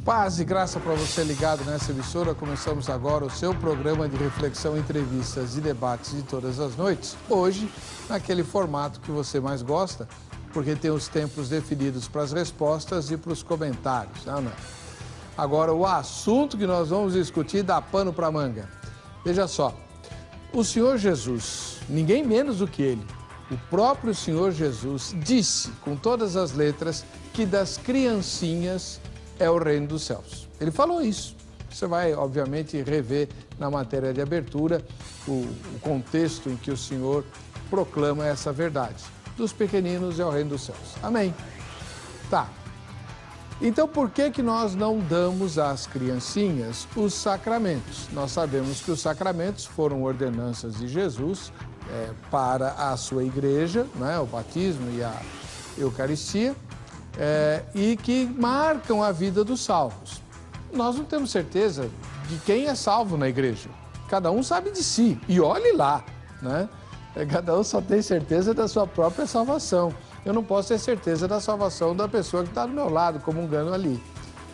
Paz e graça para você ligado nessa emissora. Começamos agora o seu programa de reflexão, entrevistas e debates de todas as noites. Hoje, naquele formato que você mais gosta, porque tem os tempos definidos para as respostas e para os comentários, não é? Agora, o assunto que nós vamos discutir dá pano para manga. Veja só, o Senhor Jesus, ninguém menos do que Ele, o próprio Senhor Jesus disse com todas as letras que das criancinhas é o reino dos céus. Ele falou isso. Você vai, obviamente, rever na matéria de abertura o contexto em que o Senhor proclama essa verdade. Dos pequeninos é o reino dos céus. Amém. Tá. Então, por que nós não damos às criancinhas os sacramentos? Nós sabemos que os sacramentos foram ordenanças de Jesus para a sua igreja, né? O batismo e a Eucaristia. E que marcam a vida dos salvos. Nós não temos certeza de quem é salvo na igreja. Cada um sabe de si, e olhe lá, né? Cada um só tem certeza da sua própria salvação. Eu não posso ter certeza da salvação da pessoa que está do meu lado, comungando ali.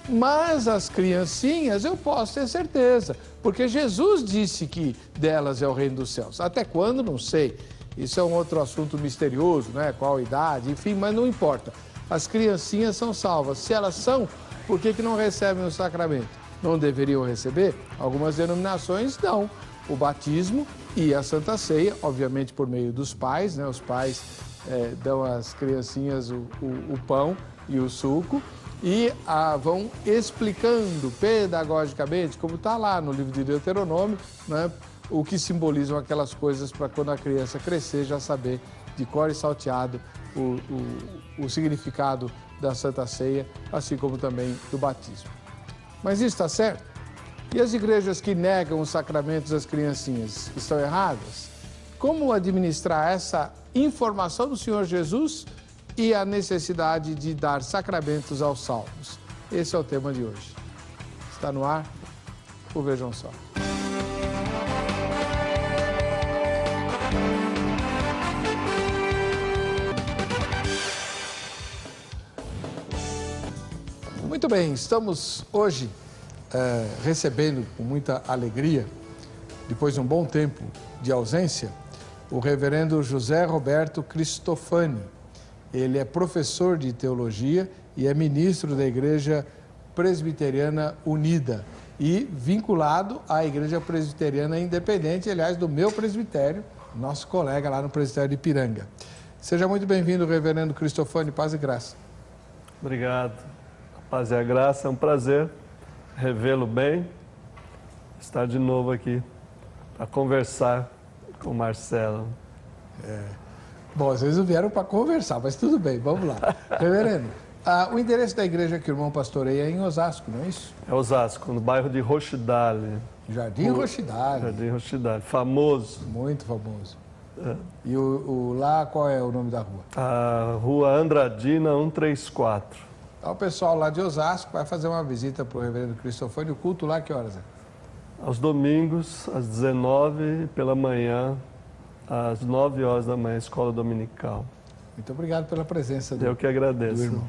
Mas as criancinhas eu posso ter certeza, porque Jesus disse que delas é o reino dos céus. Até quando, não sei. Isso é um outro assunto misterioso, né? Qual a idade, enfim, mas não importa. As criancinhas são salvas. Se elas são, por que não recebem o sacramento? Não deveriam receber? Algumas denominações dão o batismo e a Santa Ceia, obviamente por meio dos pais, né? Os pais dão às criancinhas o pão e o suco e vão explicando pedagogicamente, como está lá no livro de Deuteronômio, né? O que simbolizam aquelas coisas para quando a criança crescer já saber de cor e salteado o significado da Santa Ceia, assim como também do batismo. Mas isso está certo? E as igrejas que negam os sacramentos às criancinhas estão erradas? Como administrar essa informação do Senhor Jesus e a necessidade de dar sacramentos aos salvos? Esse é o tema de hoje. Está no ar? Vejam só. Muito bem, estamos hoje recebendo com muita alegria, depois de um bom tempo de ausência, o reverendo José Roberto Cristofani. Ele é professor de teologia e é ministro da Igreja Presbiteriana Unida e vinculado à Igreja Presbiteriana Independente, aliás, do meu presbitério, nosso colega lá no presbitério de Ipiranga. Seja muito bem-vindo, reverendo Cristofani, paz e graça. Obrigado. Paz e a graça, é um prazer revê-lo bem, estar de novo aqui para conversar com o Marcelo. Bom, vocês não vieram para conversar, mas tudo bem, vamos lá. Reverendo, o endereço da igreja que o irmão pastoreia é em Osasco, não é isso? É Osasco, no bairro de Rochidale. Jardim Rochidale. Jardim Rochidale, famoso. Muito famoso. E lá, qual é o nome da rua? A Rua Andradina 134. Então, o pessoal lá de Osasco vai fazer uma visita para o reverendo Cristofani. O culto lá, que horas é? Aos domingos, às 19h, pela manhã, às 9 horas da manhã, escola dominical. Muito obrigado pela presença Eu que agradeço. Do irmão.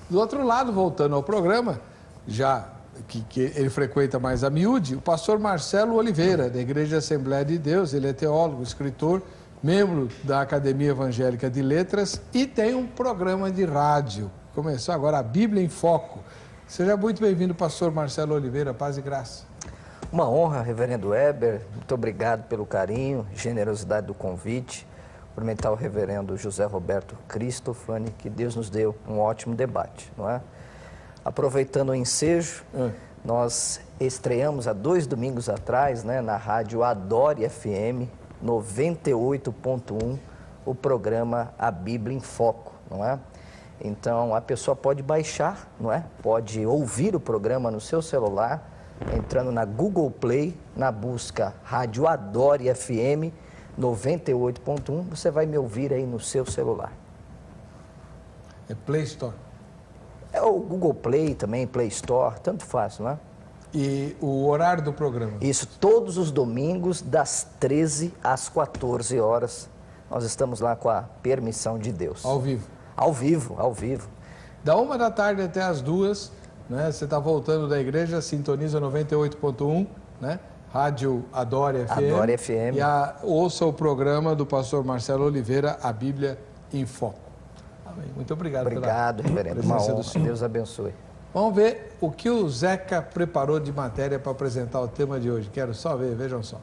Do outro lado, voltando ao programa, já que ele frequenta mais a miúde, o pastor Marcelo Oliveira, da Igreja Assembleia de Deus. Ele é teólogo, escritor, membro da Academia Evangélica de Letras e tem um programa de rádio. Começou agora a Bíblia em Foco. Seja muito bem-vindo, pastor Marcelo Oliveira, paz e graça. Uma honra, reverendo Weber, muito obrigado pelo carinho, generosidade do convite. Cumprimentar o reverendo José Roberto Cristofani, que Deus nos deu um ótimo debate, não é? Aproveitando o ensejo, nós estreamos há 2 domingos atrás, né, na rádio Adore FM 98.1, o programa A Bíblia em Foco, não é? Então, a pessoa pode baixar, não é? Pode ouvir o programa no seu celular, entrando na Google Play, na busca Rádio Adore FM 98.1, você vai me ouvir aí no seu celular. É Play Store? É o Google Play também, Play Store, tanto faz, não é? E o horário do programa? Isso, todos os domingos, das 13 às 14 horas. Nós estamos lá com a permissão de Deus. Ao vivo? Ao vivo, ao vivo. Da 1 da tarde até as 2, né? Você está voltando da igreja, sintoniza 98.1, né? Rádio Adore FM. Adore FM. E ouça o programa do pastor Marcelo Oliveira, A Bíblia em Foco. Amém. Muito obrigado. Obrigado, reverendo. Uma honra. Deus abençoe. Vamos ver o que o Zeca preparou de matéria para apresentar o tema de hoje. Quero só ver, vejam só.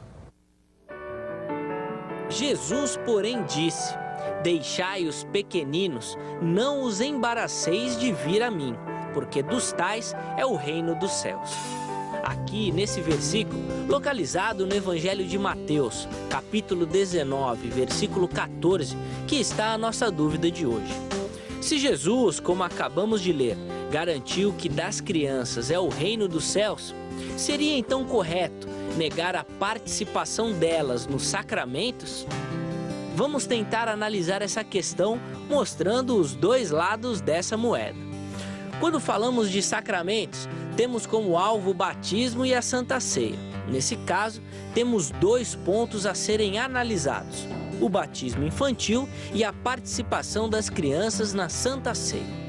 Jesus, porém, disse: deixai os pequeninos, não os embaraceis de vir a mim, porque dos tais é o reino dos céus. Aqui, nesse versículo, localizado no Evangelho de Mateus, capítulo 19, versículo 14, que está a nossa dúvida de hoje. Se Jesus, como acabamos de ler, garantiu que das crianças é o reino dos céus, seria então correto negar a participação delas nos sacramentos? Vamos tentar analisar essa questão mostrando os dois lados dessa moeda. Quando falamos de sacramentos, temos como alvo o batismo e a Santa Ceia. Nesse caso, temos dois pontos a serem analisados: o batismo infantil e a participação das crianças na Santa Ceia.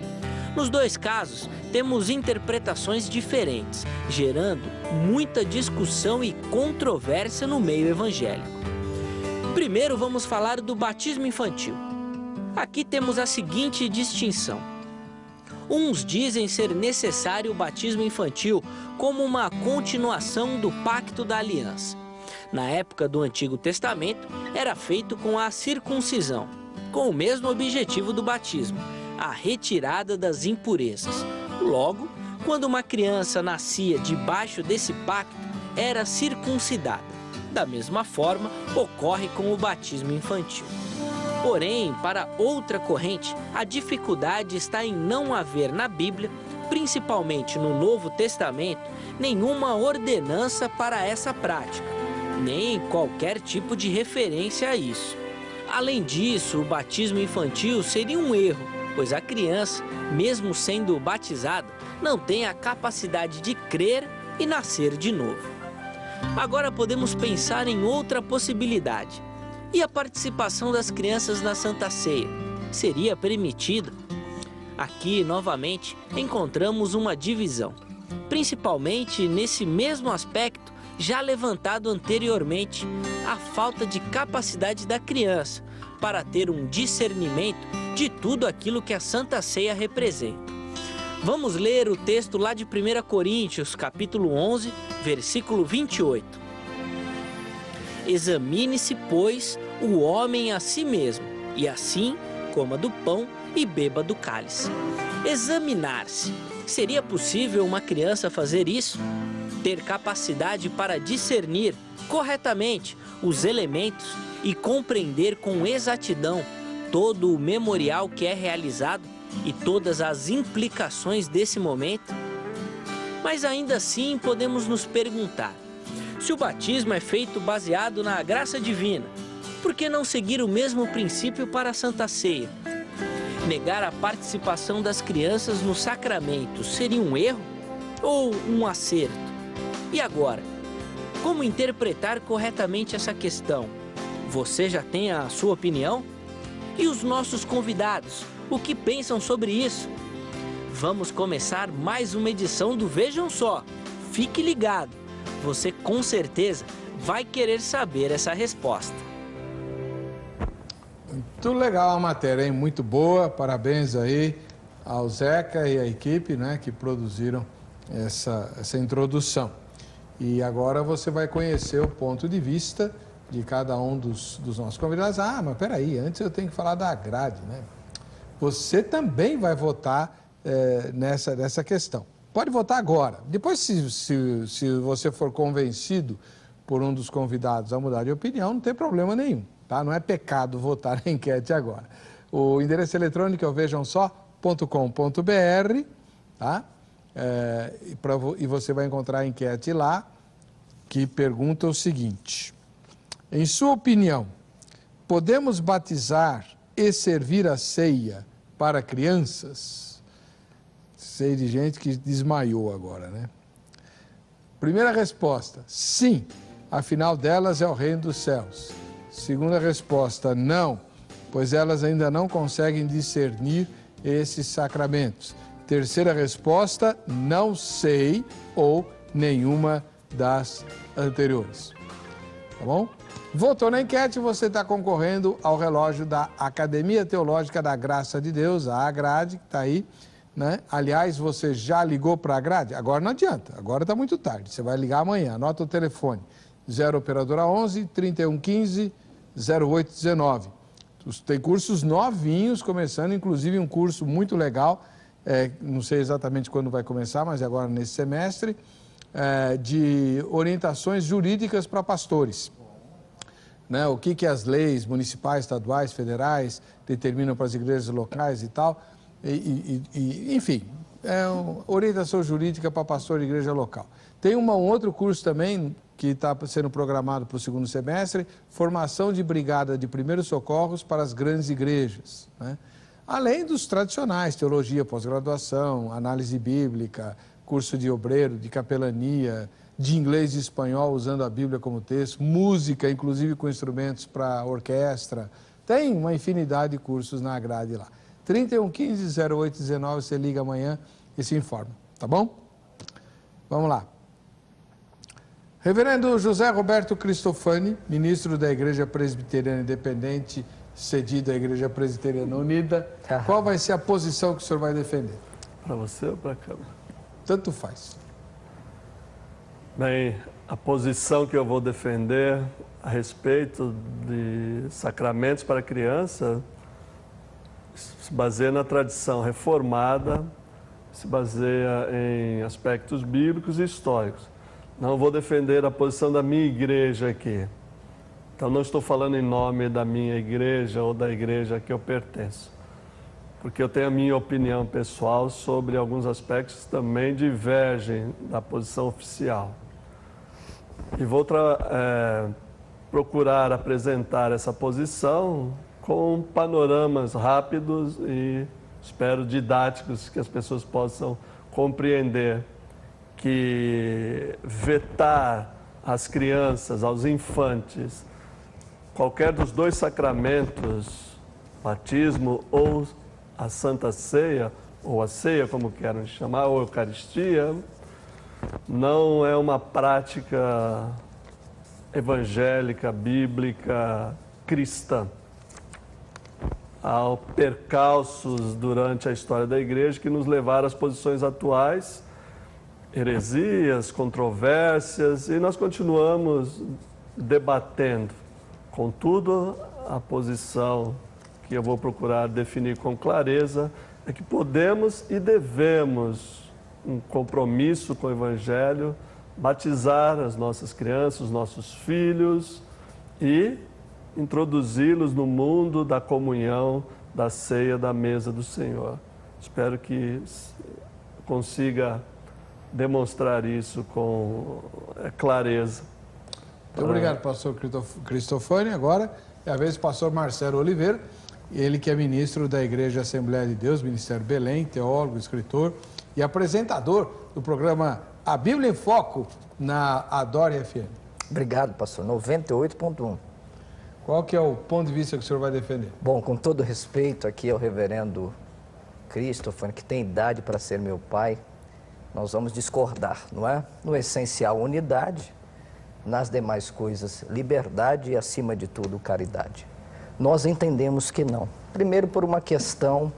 Nos dois casos, temos interpretações diferentes, gerando muita discussão e controvérsia no meio evangélico. Primeiro, vamos falar do batismo infantil. Aqui temos a seguinte distinção. Uns dizem ser necessário o batismo infantil como uma continuação do pacto da aliança. Na época do Antigo Testamento, era feito com a circuncisão, com o mesmo objetivo do batismo, a retirada das impurezas. Logo, quando uma criança nascia debaixo desse pacto, era circuncidada. Da mesma forma, ocorre com o batismo infantil. Porém, para outra corrente, a dificuldade está em não haver na Bíblia, principalmente no Novo Testamento, nenhuma ordenança para essa prática, nem qualquer tipo de referência a isso. Além disso, o batismo infantil seria um erro, pois a criança, mesmo sendo batizada, não tem a capacidade de crer e nascer de novo. Agora podemos pensar em outra possibilidade. E a participação das crianças na Santa Ceia seria permitida? Aqui, novamente, encontramos uma divisão, principalmente nesse mesmo aspecto já levantado anteriormente, a falta de capacidade da criança para ter um discernimento de tudo aquilo que a Santa Ceia representa. Vamos ler o texto lá de 1 Coríntios, capítulo 11, versículo 28. Examine-se, pois, o homem a si mesmo, e assim coma do pão e beba do cálice. Examinar-se. Seria possível uma criança fazer isso? Ter capacidade para discernir corretamente os elementos e compreender com exatidão todo o memorial que é realizado e todas as implicações desse momento? Mas ainda assim podemos nos perguntar: se o batismo é feito baseado na graça divina, por que não seguir o mesmo princípio para a Santa Ceia? Negar a participação das crianças no sacramento seria um erro ou um acerto? E agora, como interpretar corretamente essa questão? Você já tem a sua opinião? E os nossos convidados, o que pensam sobre isso? Vamos começar mais uma edição do Vejam Só. Fique ligado, você com certeza vai querer saber essa resposta. Muito legal a matéria, hein? Muito boa, parabéns aí ao Zeca e à equipe, né, que produziram essa introdução. E agora você vai conhecer o ponto de vista de cada um dos nossos convidados. Ah, mas peraí, antes eu tenho que falar da grade, né? Você também vai votar nessa questão. Pode votar agora. Depois, se você for convencido por um dos convidados a mudar de opinião, não tem problema nenhum, tá? Não é pecado votar na enquete agora. O endereço eletrônico é o vejamsó.com.br, tá? E você vai encontrar a enquete lá, que pergunta o seguinte: em sua opinião, podemos batizar e servir a ceia para crianças? Sei de gente que desmaiou agora, né? Primeira resposta: sim, afinal delas é o reino dos céus. Segunda resposta: não, pois elas ainda não conseguem discernir esses sacramentos. Terceira resposta, não sei ou nenhuma das anteriores. Tá bom? Votou na enquete, você está concorrendo ao relógio da Academia Teológica da Graça de Deus, a AGRADE, que está aí, né? Aliás, você já ligou para a AGRADE? Agora não adianta, agora está muito tarde, você vai ligar amanhã, anota o telefone, 0 operadora 11 3115 0819. Tem cursos novinhos começando, inclusive um curso muito legal, não sei exatamente quando vai começar, mas agora nesse semestre, de orientações jurídicas para pastores. Né, o que as leis municipais, estaduais, federais determinam para as igrejas locais e tal, enfim, orientação jurídica para pastor de igreja local. Tem um outro curso também que está sendo programado para o segundo semestre, formação de brigada de primeiros socorros para as grandes igrejas, né? Além dos tradicionais, teologia, pós-graduação, análise bíblica, curso de obreiro, de capelania, de inglês e espanhol usando a Bíblia como texto, música, inclusive com instrumentos para orquestra. Tem uma infinidade de cursos na grade lá. 3115-0819, você liga amanhã e se informa, tá bom? Vamos lá. Reverendo José Roberto Cristofani, ministro da Igreja Presbiteriana Independente, cedido à Igreja Presbiteriana Unida, qual vai ser a posição que o senhor vai defender? Para você ou para a Câmara? Tanto faz. Bem, a posição que eu vou defender a respeito de sacramentos para criança se baseia na tradição reformada, se baseia em aspectos bíblicos e históricos. Não vou defender a posição da minha igreja aqui. Então, não estou falando em nome da minha igreja ou da igreja a que eu pertenço, porque eu tenho a minha opinião pessoal sobre alguns aspectos que também divergem da posição oficial. E vou procurar apresentar essa posição com panoramas rápidos e, espero, didáticos, que as pessoas possam compreender que vetar às crianças, aos infantes, qualquer dos dois sacramentos, batismo ou a Santa Ceia, ou a ceia, como queiram chamar, ou Eucaristia, não é uma prática evangélica, bíblica, cristã. Há percalços durante a história da igreja que nos levaram às posições atuais, heresias, controvérsias, e nós continuamos debatendo. Contudo, a posição que eu vou procurar definir com clareza é que podemos e devemos, um compromisso com o Evangelho, batizar as nossas crianças, os nossos filhos e introduzi-los no mundo da comunhão, da ceia, da mesa do Senhor. Espero que consiga demonstrar isso com clareza. Muito obrigado, pastor Cristofani. Agora é a vez do pastor Marcelo Oliveira, ele que é ministro da Igreja Assembleia de Deus, Ministério Belém, teólogo, escritor e apresentador do programa A Bíblia em Foco na Adore FM. Obrigado, pastor. 98.1. Qual que é o ponto de vista que o senhor vai defender? Bom, com todo respeito aqui ao reverendo Cristofani, que tem idade para ser meu pai, nós vamos discordar, não é? No essencial, unidade, nas demais coisas, liberdade e, acima de tudo, caridade. Nós entendemos que não. Primeiro, por uma questão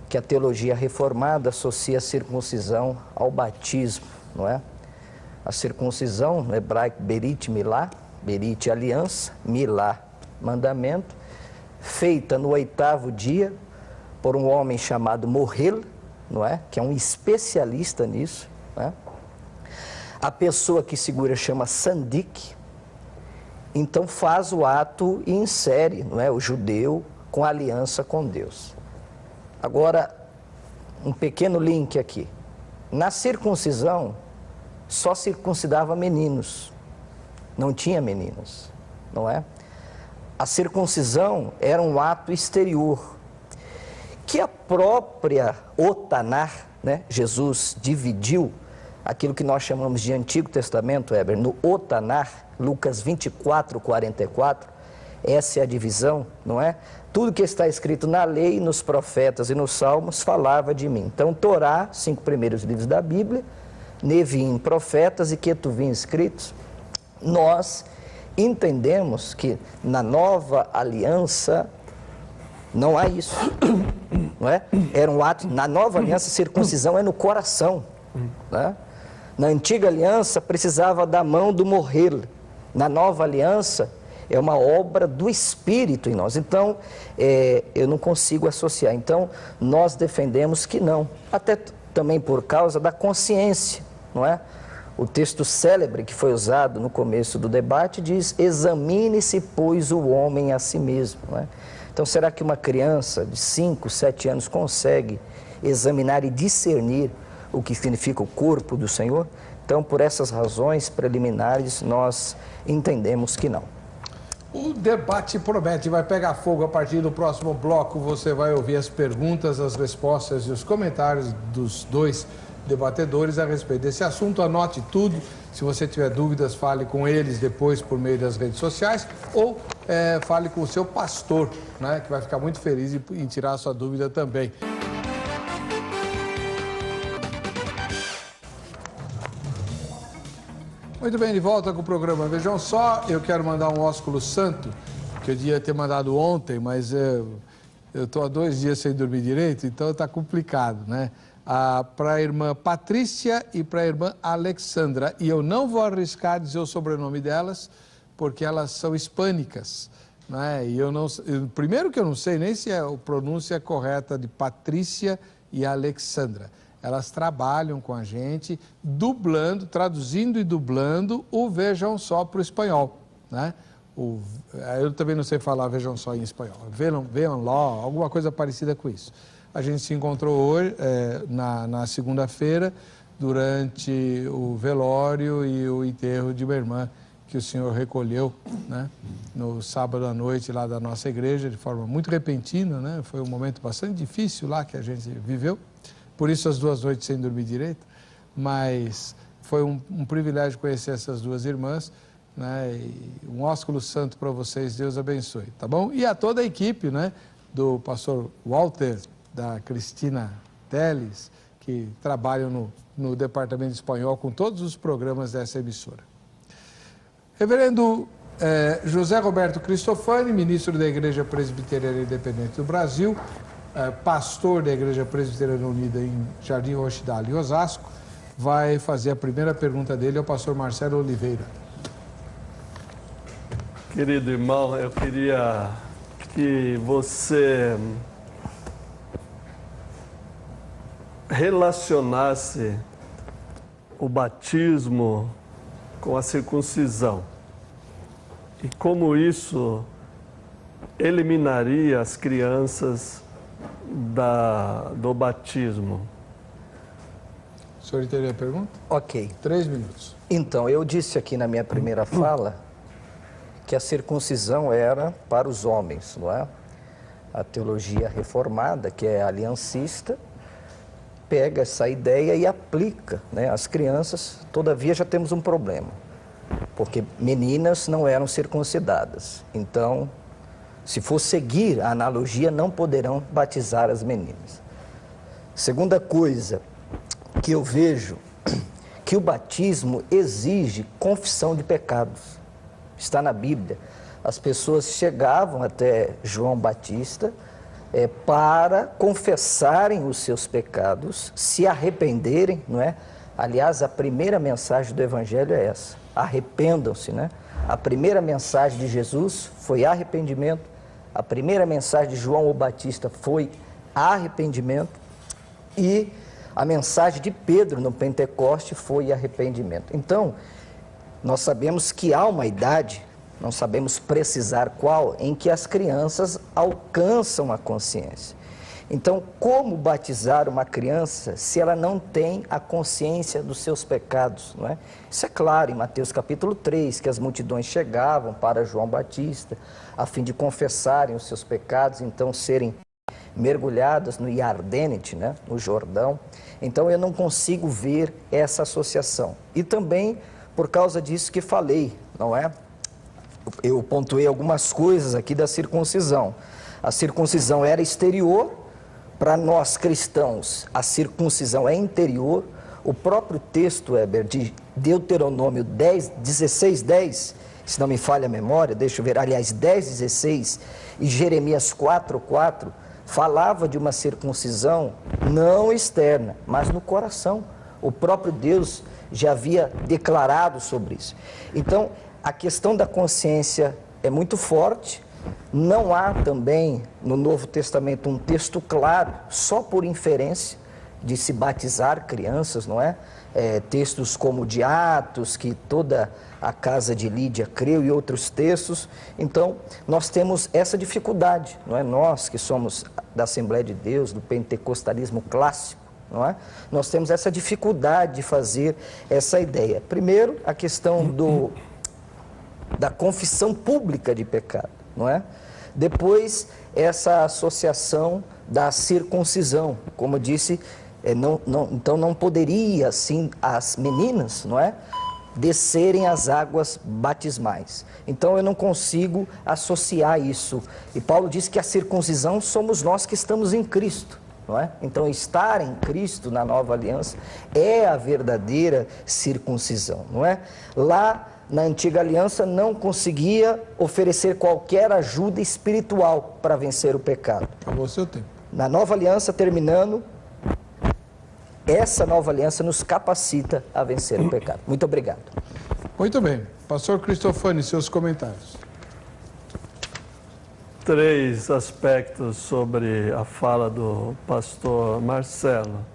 que a teologia reformada associa a circuncisão ao batismo, não é? A circuncisão, no hebraico, berit milá, berit aliança, milá mandamento, feita no 8º dia por um homem chamado Mohel, não é? Que é um especialista nisso, né? A pessoa que segura chama Sandik, então faz o ato e insere, não é, o judeu com aliança com Deus. Agora, um pequeno link aqui. Na circuncisão, só circuncidava meninos, não tinha meninas, não é? A circuncisão era um ato exterior, que a própria Otanar, né, Jesus dividiu aquilo que nós chamamos de Antigo Testamento, Heber, no Otanar, Lucas 24, 44, Essa é a divisão, não é? Tudo que está escrito na lei, nos profetas e nos salmos falava de mim. Então, Torá, 5 primeiros livros da Bíblia, Nevim, profetas e Ketuvim escritos, nós entendemos que na nova aliança não há isso, não é? Era um ato, na nova aliança, circuncisão é no coração, né? Na antiga aliança precisava da mão do morrer, na nova aliança é uma obra do Espírito em nós. Então, eu não consigo associar. Então, nós defendemos que não, até também por causa da consciência, não é? O texto célebre que foi usado no começo do debate diz: examine-se, pois, o homem a si mesmo, não é? Então, será que uma criança de 5, 7 anos consegue examinar e discernir o que significa o corpo do Senhor? Então, por essas razões preliminares, nós entendemos que não. O debate promete, vai pegar fogo. A partir do próximo bloco você vai ouvir as perguntas, as respostas e os comentários dos dois debatedores a respeito desse assunto. Anote tudo. Se você tiver dúvidas, fale com eles depois por meio das redes sociais ou fale com o seu pastor, né, que vai ficar muito feliz em tirar a sua dúvida também. Muito bem, de volta com o programa. Vejam só, eu quero mandar um ósculo santo, que eu devia ter mandado ontem, mas eu estou há 2 dias sem dormir direito, então está complicado, né? Para a irmã Patrícia e para a irmã Alexandra. E eu não vou arriscar dizer o sobrenome delas, porque elas são hispânicas, né? E eu não, primeiro que eu não sei nem se a pronúncia é correta de Patrícia e Alexandra. Elas trabalham com a gente, dublando, traduzindo e dublando o Vejam Só para o espanhol, né? Eu também não sei falar Vejam Só em espanhol. Vejam Lá, alguma coisa parecida com isso. A gente se encontrou hoje, na segunda-feira, durante o velório e o enterro de uma irmã que o senhor recolheu, né, no sábado à noite lá da nossa igreja, de forma muito repentina, né? Foi um momento bastante difícil lá que a gente viveu. Por isso as 2 noites sem dormir direito, mas foi um privilégio conhecer essas 2 irmãs, né? E um ósculo santo para vocês, Deus abençoe, tá bom? E a toda a equipe, né, do pastor Walter, da Cristina Teles, que trabalham no departamento de espanhol com todos os programas dessa emissora. Reverendo José Roberto Cristofani, ministro da Igreja Presbiteriana Independente do Brasil, pastor da Igreja Presbiteriana Unida em Jardim Rochidale e Osasco, vai fazer a primeira pergunta dele ao pastor Marcelo Oliveira. Querido irmão, eu queria que você relacionasse o batismo com a circuncisão e como isso eliminaria as crianças do batismo. O senhor entendeu a pergunta? Ok. 3 minutos. Então, eu disse aqui na minha primeira fala que a circuncisão era para os homens, não é? A teologia reformada, que é aliancista, pega essa ideia e aplica, né, às crianças. Todavia, já temos um problema, porque meninas não eram circuncidadas. Então, se for seguir a analogia, não poderão batizar as meninas. Segunda coisa que eu vejo, que o batismo exige confissão de pecados. Está na Bíblia. As pessoas chegavam até João Batista para confessarem os seus pecados, se arrependerem, não é? Aliás, a primeira mensagem do Evangelho é essa: arrependam-se, né? A primeira mensagem de Jesus foi arrependimento. A primeira mensagem de João o Batista foi arrependimento. E a mensagem de Pedro no Pentecoste foi arrependimento. Então, nós sabemos que há uma idade, não sabemos precisar qual, em que as crianças alcançam a consciência. Então, como batizar uma criança se ela não tem a consciência dos seus pecados, não é? Isso é claro em Mateus capítulo 3, que as multidões chegavam para João Batista a fim de confessarem os seus pecados, então serem mergulhadas no Iardênite, né, no Jordão. Então eu não consigo ver essa associação. E também por causa disso que falei, não é? eu pontuei algumas coisas aqui da circuncisão. A circuncisão era exterior, para nós cristãos a circuncisão é interior. O próprio texto, Heber, de Deuteronômio 16:10, se não me falha a memória, deixa eu ver, aliás, 10:16 e Jeremias 4:4, falava de uma circuncisão não externa, mas no coração. O próprio Deus já havia declarado sobre isso. Então, a questão da consciência é muito forte. Não há também no Novo Testamento um texto claro, só por inferência, de se batizar crianças, não é? Textos como de Atos, que toda a casa de Lídia creu, e outros textos. Então, nós temos essa dificuldade, não é? Nós que somos da Assembleia de Deus, do pentecostalismo clássico, não é? Nós temos essa dificuldade de fazer essa ideia. Primeiro, a questão da confissão pública de pecado, não é? Depois, essa associação da circuncisão, como eu disse, então não poderia, assim, as meninas, não é, descerem as águas batismais. Então eu não consigo associar isso. E Paulo diz que a circuncisão somos nós que estamos em Cristo, não é? Então estar em Cristo na nova aliança é a verdadeira circuncisão, não é? Lá na antiga aliança não conseguia oferecer qualquer ajuda espiritual para vencer o pecado. Acabou o seu tempo. Na nova aliança, terminando, essa nova aliança nos capacita a vencer o pecado. Muito obrigado. Muito bem. Pastor Cristofani, seus comentários. 3 aspectos sobre a fala do pastor Marcelo.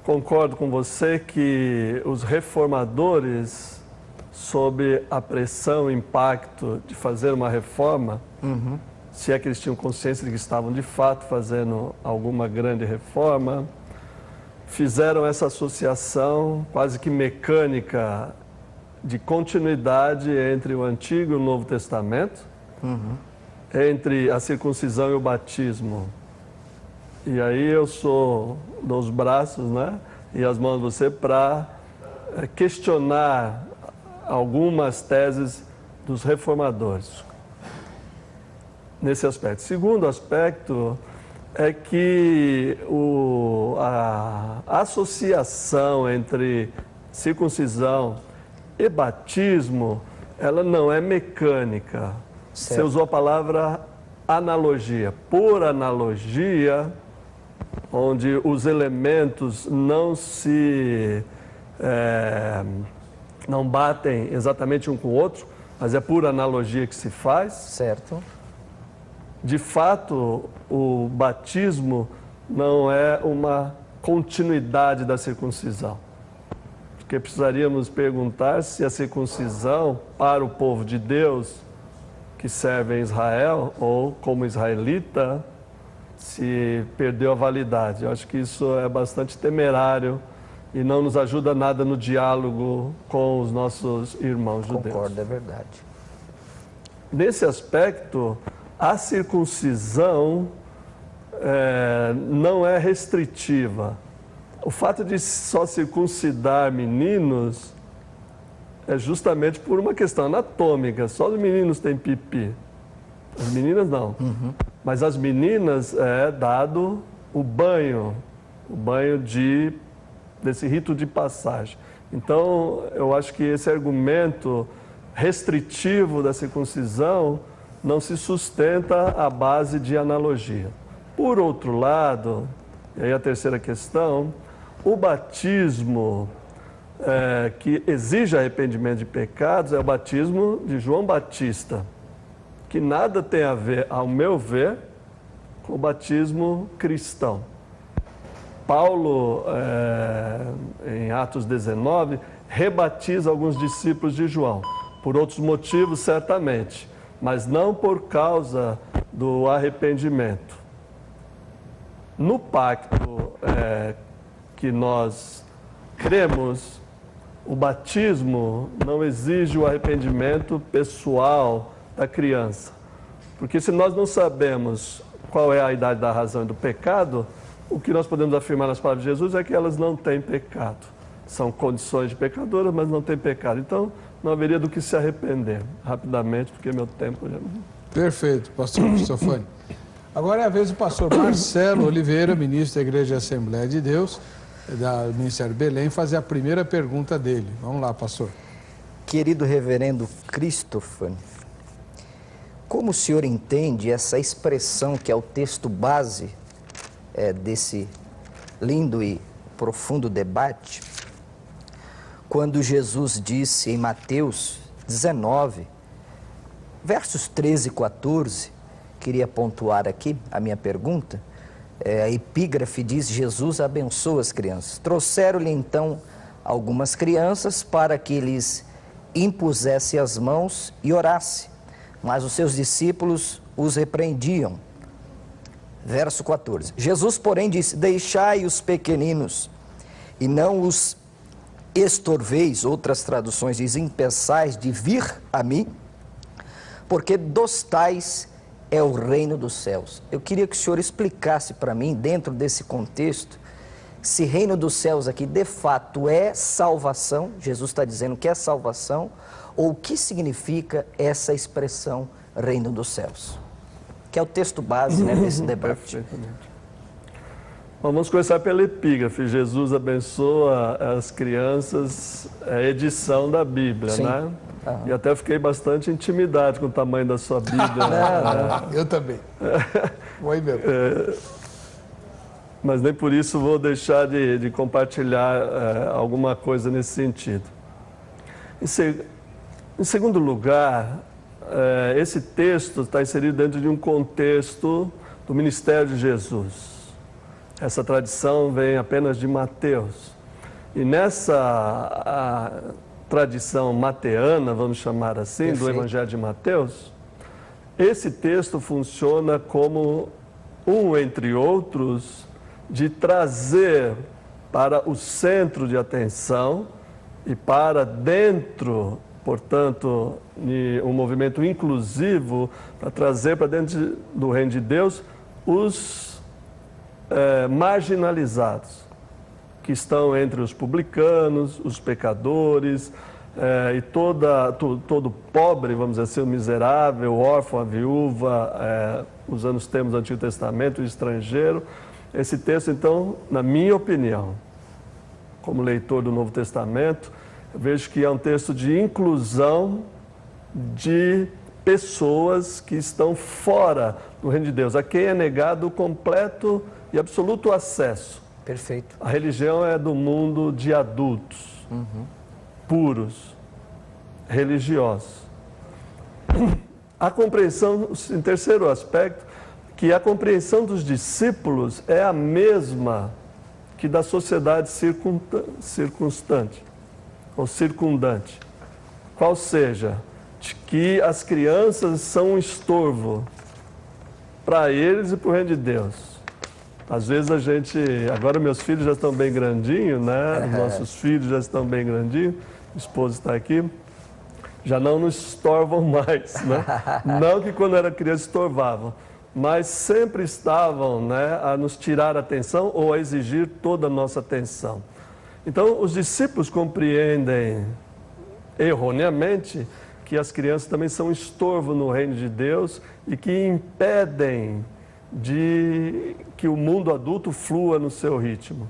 Concordo com você que os reformadores, sob a pressão, o impacto de fazer uma reforma, se é que eles tinham consciência de que estavam de fato fazendo alguma grande reforma, fizeram essa associação quase que mecânica de continuidade entre o Antigo e o Novo Testamento, entre a circuncisão e o batismo. E aí eu dou os braços, né, e as mãos de você para questionar algumas teses dos reformadores nesse aspecto. Segundo aspecto é que a associação entre circuncisão e batismo, ela não é mecânica. Certo. Você usou a palavra analogia. Por analogia, onde os elementos não batem exatamente um com o outro, mas é por analogia que se faz. Certo. De fato, o batismo não é uma continuidade da circuncisão. Porque precisaríamos perguntar se a circuncisão para o povo de Deus, que serve em Israel, ou como israelita, se perdeu a validade. Eu acho que isso é bastante temerário e não nos ajuda nada no diálogo com os nossos irmãos judeus. Concordo, é verdade. Nesse aspecto, a circuncisão não é restritiva. O fato de só circuncidar meninos é justamente por uma questão anatômica. Só os meninos têm pipi. As meninas não. Mas as meninas é dado o banho desse rito de passagem. Então, eu acho que esse argumento restritivo da circuncisão não se sustenta à base de analogia. Por outro lado, e aí a terceira questão, o batismo que exige arrependimento de pecados é o batismo de João Batista, que nada tem a ver, ao meu ver, com o batismo cristão. Paulo, em Atos 19, rebatiza alguns discípulos de João, por outros motivos, certamente, mas não por causa do arrependimento. No pacto que nós cremos, o batismo não exige o arrependimento pessoal da criança. Porque se nós não sabemos qual é a idade da razão e do pecado, o que nós podemos afirmar nas palavras de Jesus é que elas não têm pecado. são condições de pecadoras, mas não tem pecado. Então, não haveria do que se arrepender. Rapidamente, porque meu tempo já... Perfeito, pastor Cristofani. Agora é a vez do pastor Marcelo Oliveira, ministro da Igreja Assembleia de Deus, do Ministério Belém, fazer a primeira pergunta dele. Vamos lá, pastor. Querido reverendo Cristofani, como o senhor entende essa expressão que é o texto base desse lindo e profundo debate, quando Jesus disse em Mateus 19, versos 13 e 14, queria pontuar aqui a minha pergunta, a epígrafe diz: Jesus abençoa as crianças. Trouxeram-lhe então algumas crianças para que lhes impusesse as mãos e orasse, mas os seus discípulos os repreendiam. Verso 14. Jesus, porém, disse: deixai os pequeninos e não os estorveis, outras traduções dizem impeçais de vir a mim, porque dos tais é o reino dos céus. Eu queria que o senhor explicasse para mim, dentro desse contexto, se reino dos céus aqui de fato é salvação, Jesus está dizendo que é salvação, ou o que significa essa expressão reino dos céus, que é o texto base, né, desse debate. Perfeitamente. Bom, vamos começar pela epígrafe. Jesus abençoa as crianças, é a edição da Bíblia, Sim. né? E até fiquei bastante intimidado com o tamanho da sua Bíblia. Eu também. Oi, meu. Mas nem por isso vou deixar de compartilhar alguma coisa nesse sentido. Em segundo lugar, esse texto está inserido dentro de um contexto do ministério de Jesus. Essa tradição vem apenas de Mateus. E nessa tradição mateana, vamos chamar assim, Perfeito. do Evangelho de Mateus, esse texto funciona como um, entre outros, de trazer para o centro de atenção e para dentro, portanto, um movimento inclusivo, para trazer para dentro do reino de Deus os marginalizados, que estão entre os publicanos, os pecadores, e todo pobre, vamos dizer assim, o miserável, o órfão, a viúva, usando os termos do Antigo Testamento, o estrangeiro. Esse texto, então, na minha opinião, como leitor do Novo Testamento, eu vejo que é um texto de inclusão de pessoas que estão fora do reino de Deus, a quem é negado o completo e absoluto acesso. Perfeito. A religião é do mundo de adultos, puros, religiosos. A compreensão, em terceiro aspecto, que a compreensão dos discípulos é a mesma que da sociedade circunstante, ou circundante. Qual seja, de que as crianças são um estorvo para eles e para o reino de Deus. Às vezes agora meus filhos já estão bem grandinhos, né? Nossos filhos já estão bem grandinhos, a esposa está aqui, já não nos estorvam mais, né? Não que quando era criança estorvavam, mas sempre estavam, né, a nos tirar a atenção ou a exigir toda a nossa atenção. Então, os discípulos compreendem erroneamente que as crianças também são um estorvo no reino de Deus e que impedem de que o mundo adulto flua no seu ritmo.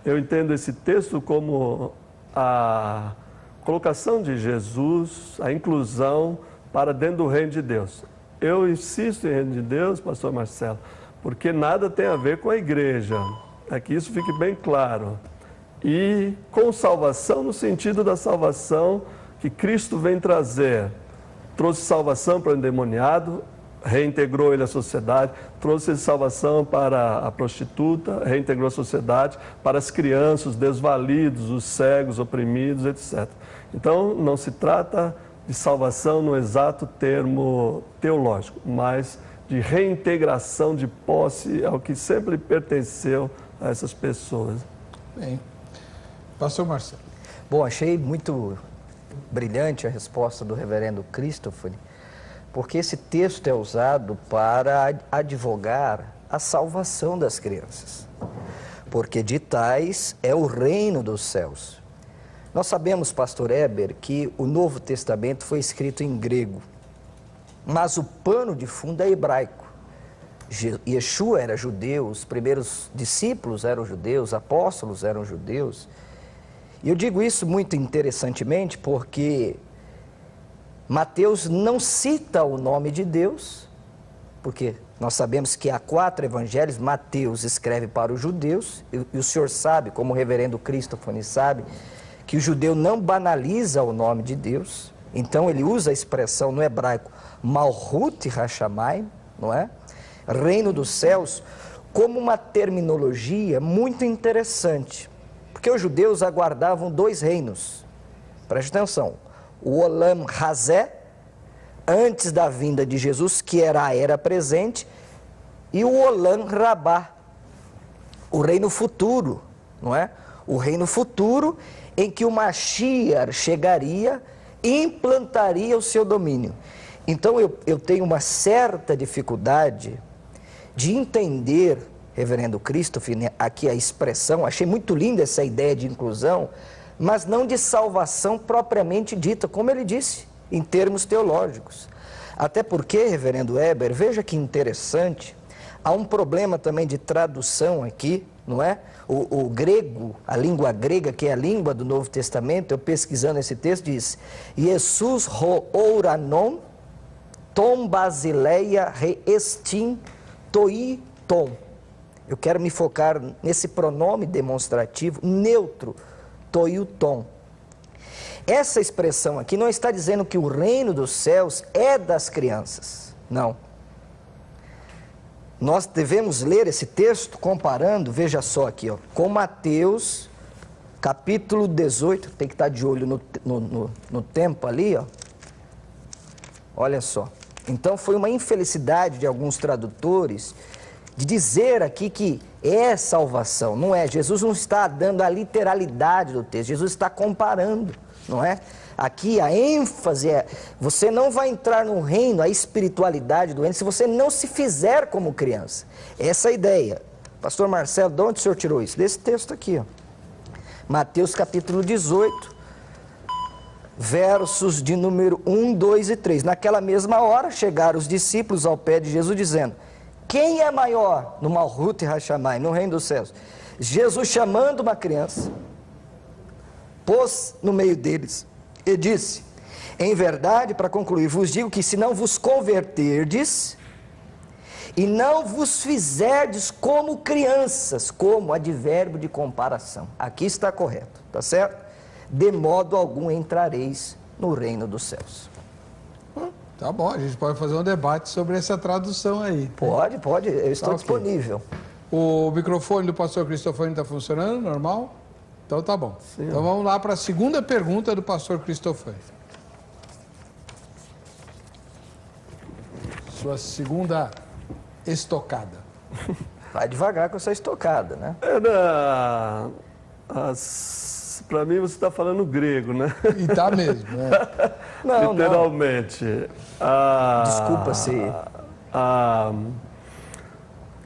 Eu entendo esse texto como a colocação de Jesus, a inclusão para dentro do reino de Deus. Eu insisto em reino de Deus, pastor Marcelo, porque nada tem a ver com a igreja. É que isso fique bem claro. E com salvação no sentido da salvação que Cristo vem trazer. Trouxe salvação para o endemoniado, reintegrou ele à sociedade, trouxe salvação para a prostituta, reintegrou a sociedade, para as crianças, os desvalidos, os cegos, oprimidos, etc. Então, não se trata de salvação no exato termo teológico, mas de reintegração de posse ao que sempre pertenceu a essas pessoas. Bem. Pastor Marcelo. Bom, achei muito brilhante a resposta do reverendo Cristofani, porque esse texto é usado para advogar a salvação das crianças. porque de tais é o reino dos céus. Nós sabemos, pastor Heber, que o Novo Testamento foi escrito em grego, mas o pano de fundo é hebraico. Yeshua era judeu, os primeiros discípulos eram judeus, apóstolos eram judeus. E eu digo isso muito interessantemente porque Mateus não cita o nome de Deus, porque nós sabemos que há 4 evangelhos, Mateus escreve para os judeus, e o senhor sabe, como o reverendo Christofani sabe, que o judeu não banaliza o nome de Deus, então ele usa a expressão no hebraico, Malhut Hashamayim, não é? Reino dos céus, como uma terminologia muito interessante, porque os judeus aguardavam 2 reinos, preste atenção, o Olam Hazé, antes da vinda de Jesus, que era a era presente, e o Olam Rabá, o reino futuro, não é? O reino futuro em que o Mashiach chegaria e implantaria o seu domínio. Então eu tenho uma certa dificuldade de entender, reverendo Christopher, aqui a expressão, achei muito linda essa ideia de inclusão, mas não de salvação propriamente dita, como ele disse, em termos teológicos. Até porque, reverendo Heber, veja que interessante, há um problema também de tradução aqui, não é? O grego, a língua grega, que é a língua do Novo Testamento, eu pesquisando esse texto, diz, Jesus ho ouranon, tom basileia reestin toi tom. Eu quero me focar nesse pronome demonstrativo neutro, toiutom. Essa expressão aqui não está dizendo que o reino dos céus é das crianças, não. Nós devemos ler esse texto comparando, veja só aqui, ó, com Mateus, capítulo 18, tem que estar de olho no tempo ali, ó. Olha só. Então foi uma infelicidade de alguns tradutores de dizer aqui que é salvação, não é? Jesus não está dando a literalidade do texto, Jesus está comparando, não é? Aqui a ênfase é, você não vai entrar no reino, a espiritualidade do reino, se você não se fizer como criança. Essa é a ideia. Pastor Marcelo, de onde o senhor tirou isso? Desse texto aqui, ó. Mateus capítulo 18, versos de número 1, 2 e 3. Naquela mesma hora, chegaram os discípulos ao pé de Jesus, dizendo, quem é maior no Malhut Hashamayim, no reino dos céus? Jesus, chamando uma criança, pôs no meio deles e disse, em verdade, para concluir, vos digo que se não vos converterdes e não vos fizerdes como crianças, como advérbio de comparação, aqui está correto, tá certo? De modo algum entrareis no reino dos céus. Tá bom, a gente pode fazer um debate sobre essa tradução aí. Pode, eu estou disponível. O microfone do pastor Cristofani está funcionando, normal? Então tá bom. Sim. Então vamos lá para a segunda pergunta do pastor Cristofani. Sua segunda estocada. Vai devagar com essa estocada, né? Para mim você está falando grego, né? E tá mesmo, né? Não, literalmente. Desculpa se... A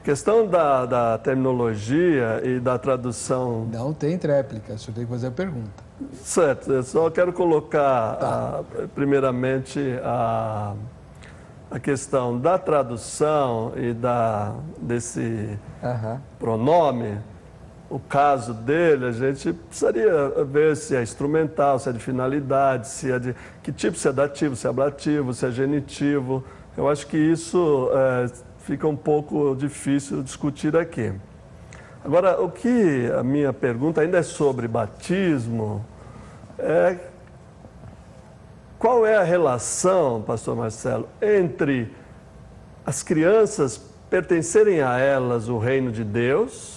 questão da terminologia e da tradução... Não tem tréplica, o senhor tem que fazer a pergunta. Certo, eu só quero colocar, primeiramente, a questão da tradução e desse pronome. O caso dele, a gente precisaria ver se é instrumental, se é de finalidade, se é de que tipo, se é dativo, se é ablativo, se é genitivo. Eu acho que isso fica um pouco difícil discutir aqui. Agora, a minha pergunta ainda é sobre batismo, qual é a relação, pastor Marcelo, entre as crianças pertencerem a elas o reino de Deus,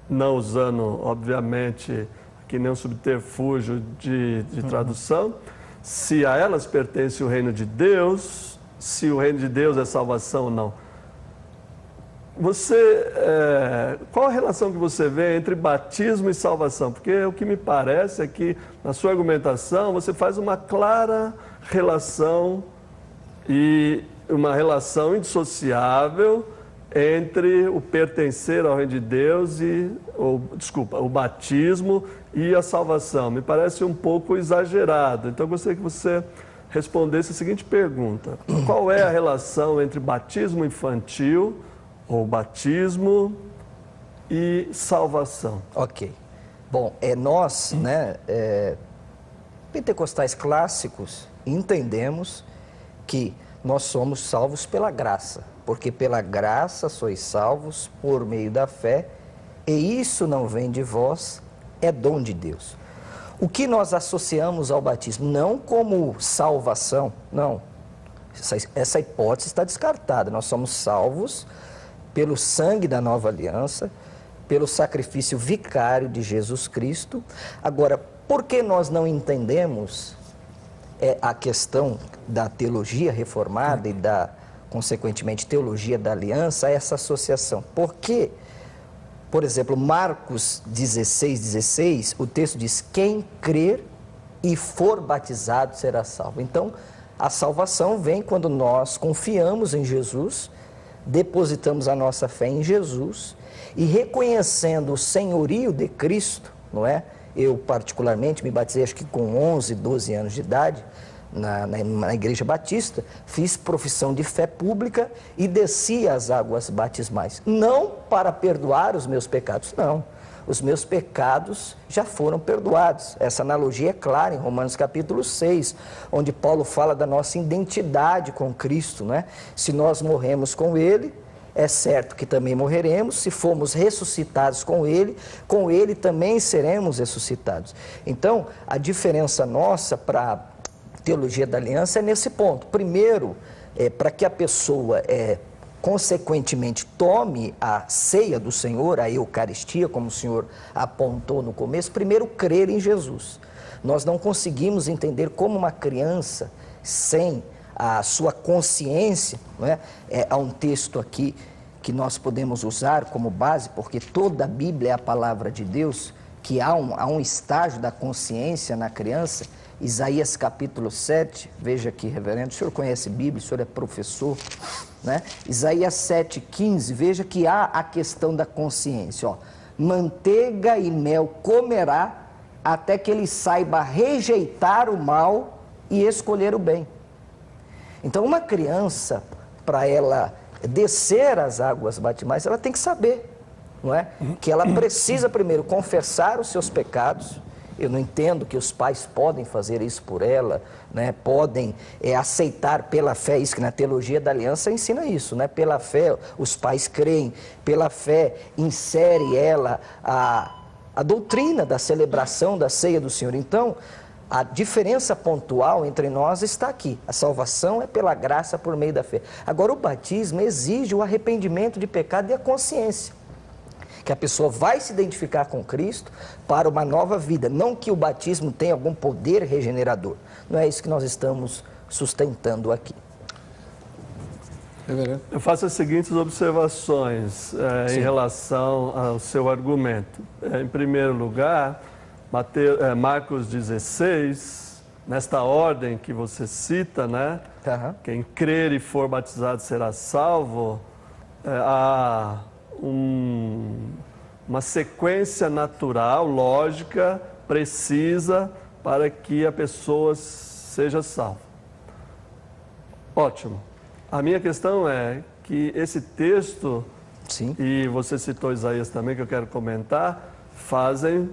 não usando, obviamente, aqui nenhum subterfúgio de tradução, se a elas pertence o reino de Deus, se o reino de Deus é salvação ou não. Qual a relação que você vê entre batismo e salvação? Porque o que me parece é que, na sua argumentação, você faz uma clara relação e uma relação indissociável entre o pertencer ao reino de Deus o batismo e a salvação. Me parece um pouco exagerado. Então, eu gostaria que você respondesse a seguinte pergunta: qual é a relação entre batismo infantil, ou batismo, e salvação? Ok. Bom, nós, pentecostais clássicos, entendemos que nós somos salvos pela graça, porque pela graça sois salvos por meio da fé, e isso não vem de vós, é dom de Deus. O que nós associamos ao batismo? Não como salvação, não. Essa hipótese está descartada. Nós somos salvos pelo sangue da nova aliança, pelo sacrifício vicário de Jesus Cristo. Agora, por que nós não entendemos a questão da teologia reformada e consequentemente, teologia da aliança, essa associação? Porque, por exemplo, Marcos 16, o texto diz: quem crer e for batizado será salvo. Então, a salvação vem quando nós confiamos em Jesus, depositamos a nossa fé em Jesus e reconhecendo o senhorio de Cristo, não é? Eu, particularmente, me batizei acho que com 11, 12 anos de idade, na Igreja Batista, fiz profissão de fé pública e desci as águas batismais. Não para perdoar os meus pecados, não. Os meus pecados já foram perdoados. Essa analogia é clara em Romanos capítulo 6, onde Paulo fala da nossa identidade com Cristo, né? Se nós morremos com Ele, é certo que também morreremos. Se formos ressuscitados com Ele também seremos ressuscitados. Então, a diferença nossa para a teologia da aliança é nesse ponto. Primeiro, para que a pessoa consequentemente tome a ceia do Senhor, a Eucaristia, como o Senhor apontou no começo, primeiro crer em Jesus. Nós não conseguimos entender como uma criança, sem a sua consciência, não é? Há um texto aqui que nós podemos usar como base, porque toda a Bíblia é a palavra de Deus, que há um estágio da consciência na criança. Isaías capítulo 7, veja aqui, reverendo, o senhor conhece Bíblia, o senhor é professor, né? Isaías 7,15, veja que há a questão da consciência, ó. Manteiga e mel comerá até que ele saiba rejeitar o mal e escolher o bem. Então, uma criança, para ela descer as águas batismais, ela tem que saber, não é? Que ela precisa primeiro confessar os seus pecados. Eu não entendo que os pais podem fazer isso por ela, né? Podem aceitar pela fé, isso que na teologia da aliança ensina isso, né? Pela fé os pais creem, pela fé insere ela a doutrina da celebração da ceia do Senhor. Então, a diferença pontual entre nós está aqui. A salvação é pela graça por meio da fé. Agora, o batismo exige o arrependimento de pecado e a consciência. Que a pessoa vai se identificar com Cristo para uma nova vida. Não que o batismo tenha algum poder regenerador. Não é isso que nós estamos sustentando aqui. Eu faço as seguintes observações em relação ao seu argumento. Em primeiro lugar, Marcos 16, nesta ordem que você cita, né? Uhum. Quem crer e for batizado será salvo. Há uma sequência natural, lógica, precisa para que a pessoa seja salva. Ótimo. A minha questão é que esse texto, sim, e você citou Isaías também, que eu quero comentar, fazem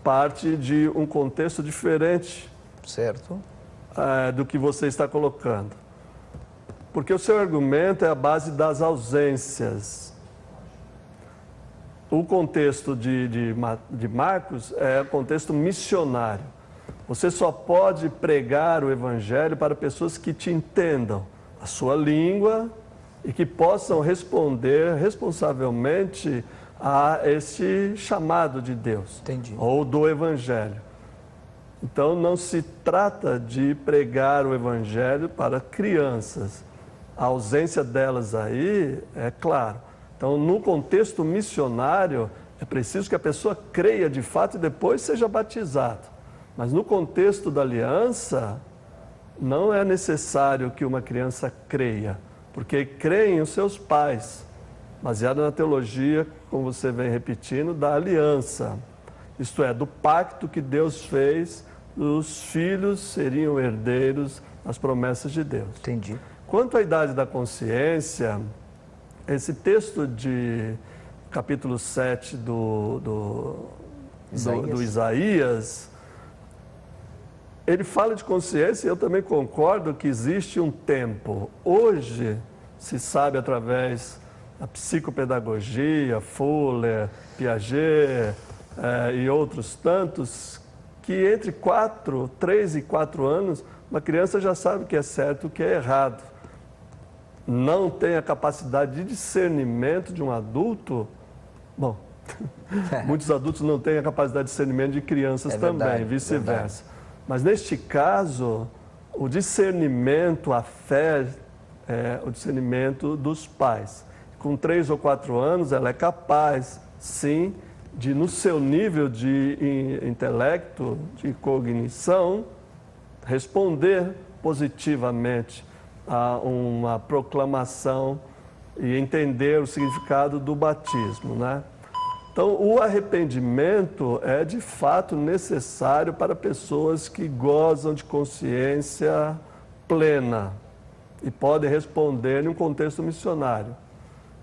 parte de um contexto diferente, certo, do que você está colocando. Porque o seu argumento é a base das ausências. O contexto de Marcos é o contexto missionário. Você só pode pregar o evangelho para pessoas que te entendam a sua língua e que possam responder responsavelmente a esse chamado de Deus. Entendi. Ou do evangelho. Então, não se trata de pregar o evangelho para crianças. A ausência delas aí é claro. Então, no contexto missionário, é preciso que a pessoa creia de fato e depois seja batizado. Mas no contexto da aliança, não é necessário que uma criança creia. porque creem os seus pais, baseado na teologia, como você vem repetindo, da aliança. Isto é, do pacto que Deus fez, os filhos seriam herdeiros das promessas de Deus. Entendi. Quanto à idade da consciência, esse texto de capítulo 7 do Isaías, ele fala de consciência e eu também concordo que existe um tempo. Hoje se sabe através da psicopedagogia, Fuller, Piaget e outros tantos, que entre 3 e 4 anos, uma criança já sabe o que é certo e o que é errado. Não tem a capacidade de discernimento de um adulto. Bom, muitos adultos não têm a capacidade de discernimento de crianças também, vice-versa. Mas neste caso, o discernimento, a fé, é o discernimento dos pais. Com 3 ou 4 anos, ela é capaz, sim, de, no seu nível de intelecto, de cognição, responder positivamente a uma proclamação e entender o significado do batismo, né? Então, o arrependimento é de fato necessário para pessoas que gozam de consciência plena e podem responder em um contexto missionário.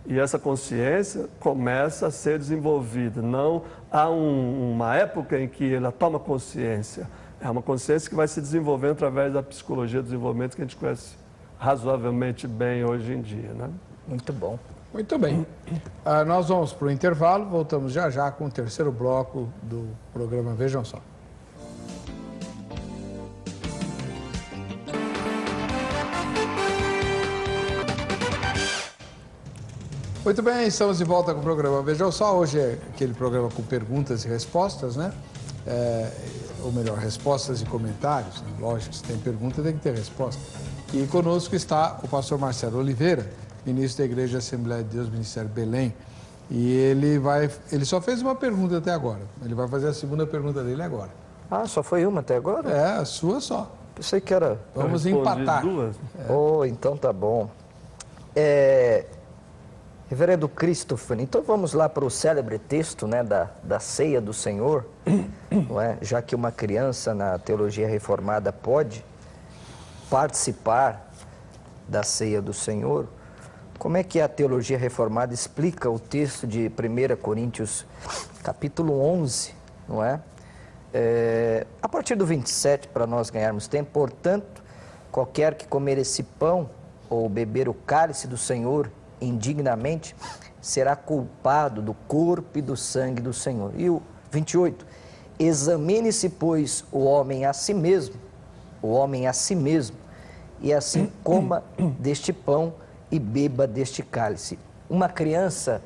E essa consciência começa a ser desenvolvida. Não há uma época em que ela toma consciência. É uma consciência que vai se desenvolvendo através da psicologia do desenvolvimento que a gente conhece razoavelmente bem hoje em dia, né? Muito bom. Muito bem. Nós vamos para o intervalo, voltamos já já com o terceiro bloco do programa Vejam Só. Muito bem, estamos de volta com o programa Vejam Só. Hoje é aquele programa com perguntas e respostas, né? Ou melhor, respostas e comentários. Né? Lógico, se tem pergunta, tem que ter resposta. E conosco está o pastor Marcelo Oliveira, ministro da Igreja Assembleia de Deus, Ministério Belém. E ele só fez uma pergunta até agora. Ele vai fazer a segunda pergunta dele agora. Ah, só foi uma até agora? É, a sua só. Pensei que era... Vamos empatar. Duas. Oh, então tá bom. Reverendo Christopher, então vamos lá para o célebre texto, né, da ceia do Senhor, não é? Já que uma criança na teologia reformada pode participar da ceia do Senhor, como é que a teologia reformada explica o texto de 1 Coríntios, capítulo 11, não é? A partir do 27, para nós ganharmos tempo, portanto, qualquer que comer esse pão ou beber o cálice do Senhor indignamente, será culpado do corpo e do sangue do Senhor. E o 28, examine-se, pois, o homem a si mesmo, e assim coma deste pão e beba deste cálice. Uma criança,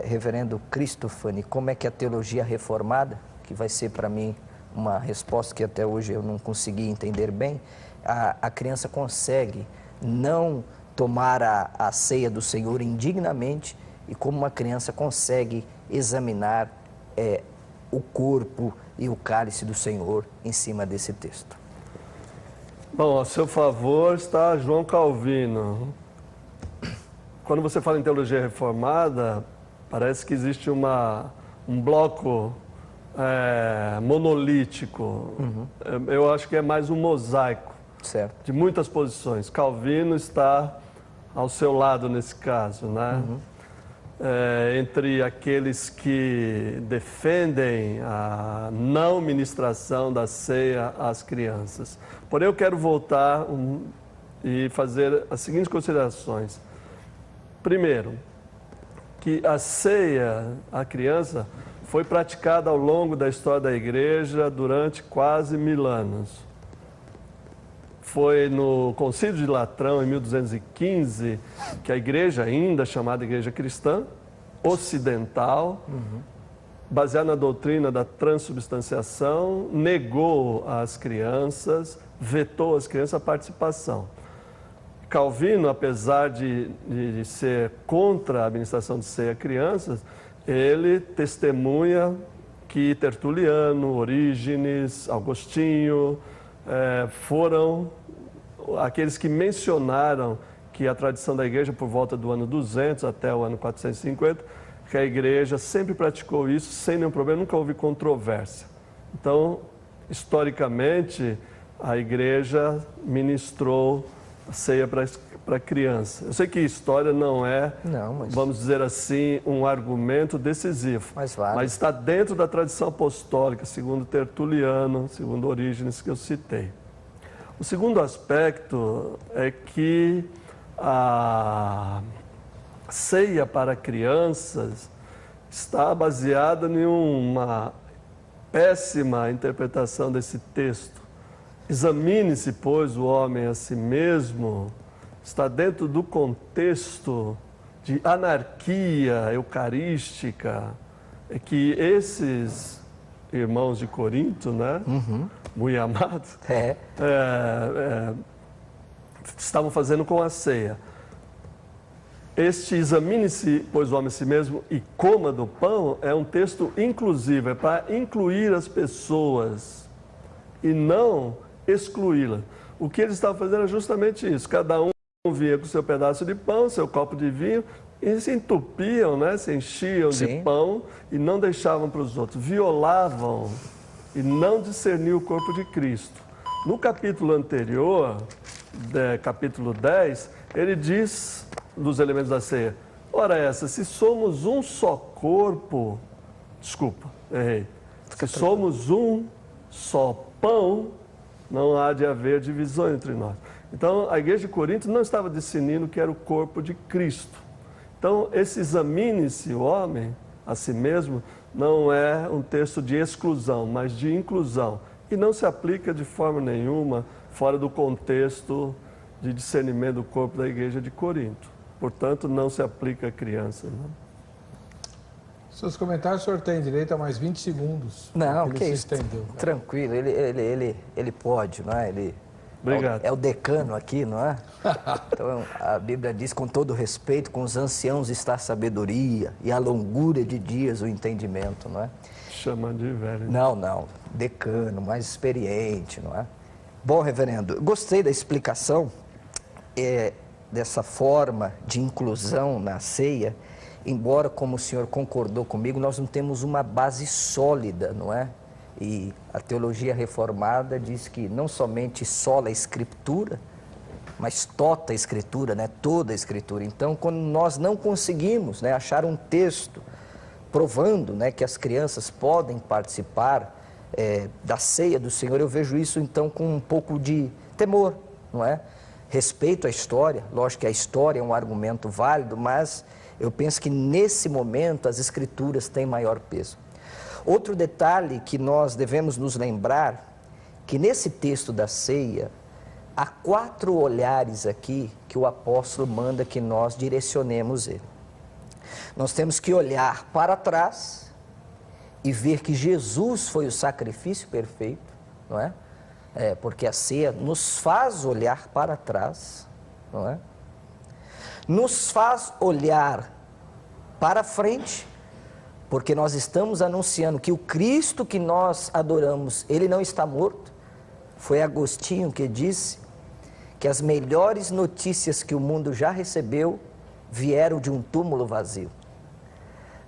reverendo Cristofani, como é que a teologia reformada, que vai ser para mim uma resposta que até hoje eu não consegui entender bem, a criança consegue não tomar a ceia do Senhor indignamente e como uma criança consegue examinar o corpo e o cálice do Senhor em cima desse texto. Bom, a seu favor está João Calvino. Quando você fala em teologia reformada, parece que existe um bloco monolítico. Uhum. Eu acho que é mais um mosaico, certo, de muitas posições. Calvino está ao seu lado nesse caso, né? Uhum. Entre aqueles que defendem a não ministração da ceia às crianças. Porém, eu quero voltar e fazer as seguintes considerações. Primeiro, que a ceia à criança foi praticada ao longo da história da igreja durante quase 1000 anos. Foi no Concílio de Latrão, em 1215, que a igreja, ainda chamada Igreja Cristã, ocidental, baseada na doutrina da transubstanciação, negou às crianças, vetou às crianças a participação. Calvino, apesar de ser contra a administração de ceia a crianças, ele testemunha que Tertuliano, Orígenes, Agostinho foram aqueles que mencionaram que a tradição da igreja, por volta do ano 200 até o ano 450, que a igreja sempre praticou isso sem nenhum problema, nunca houve controvérsia. Então, historicamente, a igreja ministrou a ceia para criança. Eu sei que história não é, vamos dizer assim, um argumento decisivo, mas está dentro da tradição apostólica, segundo Tertuliano, segundo Orígenes, que eu citei. O segundo aspecto é que a ceia para crianças está baseada em uma péssima interpretação desse texto. Examine-se, pois, o homem a si mesmo, está dentro do contexto de anarquia eucarística, é que esses irmãos de Corinto, né, muito amados, estavam fazendo com a ceia. Este examine-se, pois o homem a si mesmo, e coma do pão, é um texto inclusivo, é para incluir as pessoas e não excluí-las. O que eles estavam fazendo é justamente isso, cada um vinha com seu pedaço de pão, seu copo de vinho, e se entupiam, né? Se enchiam de pão e não deixavam para os outros, violavam e não discerniam o corpo de Cristo. No capítulo anterior, capítulo 10, ele diz dos elementos da ceia, ora essa, se somos um só corpo, desculpa, errei, se somos um só pão, não há de haver divisão entre nós. Então, a igreja de Corinto não estava discernindo que era o corpo de Cristo. Então, esse examine-se o homem a si mesmo não é um texto de exclusão, mas de inclusão. E não se aplica de forma nenhuma fora do contexto de discernimento do corpo da igreja de Corinto. Portanto, não se aplica a crianças. Né? Seus comentários, o senhor tem direito a mais 20 segundos. Não, que isso. Estendeu, tranquilo, ele pode, não é? Obrigado. É o decano aqui, não é? Então, a Bíblia diz, com todo respeito, com os anciãos está a sabedoria e a longura de dias o entendimento, não é? Chamando de velho. Não, decano, mais experiente, não é? Bom, reverendo, gostei da explicação dessa forma de inclusão na ceia, embora, como o senhor concordou comigo, nós não temos uma base sólida, não é? E a teologia reformada diz que não somente sola a Escritura, mas tota a Escritura, né? Toda a Escritura. Então, quando nós não conseguimos, né, achar um texto provando, né, que as crianças podem participar da ceia do Senhor, eu vejo isso então com um pouco de temor, não é? Respeito à história, lógico que a história é um argumento válido, mas eu penso que nesse momento as Escrituras têm maior peso. Outro detalhe que nós devemos nos lembrar, que nesse texto da ceia, há 4 olhares aqui que o apóstolo manda que nós direcionemos ele. Nós temos que olhar para trás e ver que Jesus foi o sacrifício perfeito, não é? Porque a ceia nos faz olhar para trás, não é? Nos faz olhar para frente, porque nós estamos anunciando que o Cristo que nós adoramos, ele não está morto. Foi Agostinho que disse que as melhores notícias que o mundo já recebeu vieram de um túmulo vazio.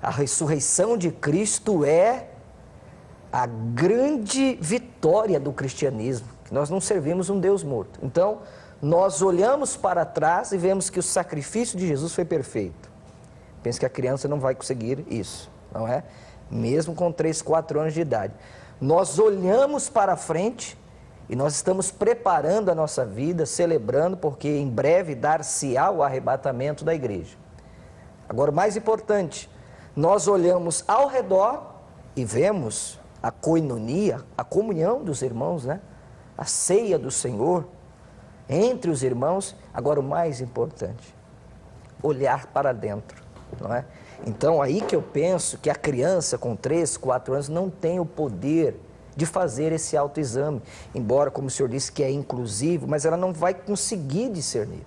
A ressurreição de Cristo é a grande vitória do cristianismo, que nós não servimos um Deus morto. Então, nós olhamos para trás e vemos que o sacrifício de Jesus foi perfeito. Penso que a criança não vai conseguir isso, não é? Mesmo com 3, 4 anos de idade. Nós olhamos para frente e nós estamos preparando a nossa vida, celebrando, porque em breve dar-se-á o arrebatamento da igreja. Agora, o mais importante, nós olhamos ao redor e vemos a coinonia, a comunhão dos irmãos, né? A ceia do Senhor entre os irmãos. Agora, o mais importante, olhar para dentro, não é? Então, aí que eu penso que a criança com 3, 4 anos não tem o poder de fazer esse autoexame, embora, como o senhor disse, que é inclusivo, mas ela não vai conseguir discernir.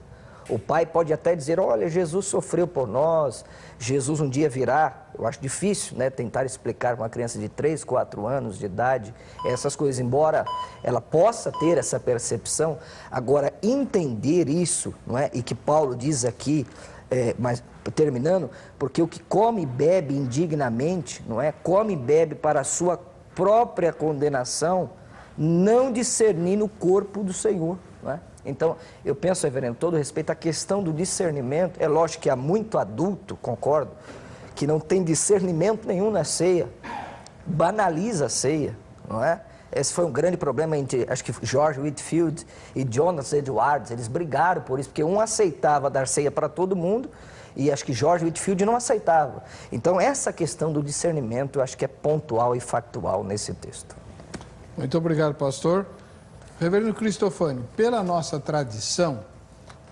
O pai pode até dizer, olha, Jesus sofreu por nós, Jesus um dia virá. Eu acho difícil, né, tentar explicar para uma criança de 3, 4 anos de idade essas coisas, embora ela possa ter essa percepção. Agora, entender isso, não é? E que Paulo diz aqui, mas terminando, porque o que come e bebe indignamente, não é? Come e bebe para a sua própria condenação, não discernindo o corpo do Senhor, não é? Então, eu penso, reverendo, todo respeito, a questão do discernimento, é lógico que há muito adulto, concordo, que não tem discernimento nenhum na ceia, banaliza a ceia, não é? Esse foi um grande problema entre, acho que George Whitefield e Jonathan Edwards, eles brigaram por isso, porque um aceitava dar ceia para todo mundo, e acho que George Whitefield não aceitava. Então, essa questão do discernimento, eu acho que é pontual e factual nesse texto. Muito obrigado, pastor. Reverendo Cristofani, pela nossa tradição,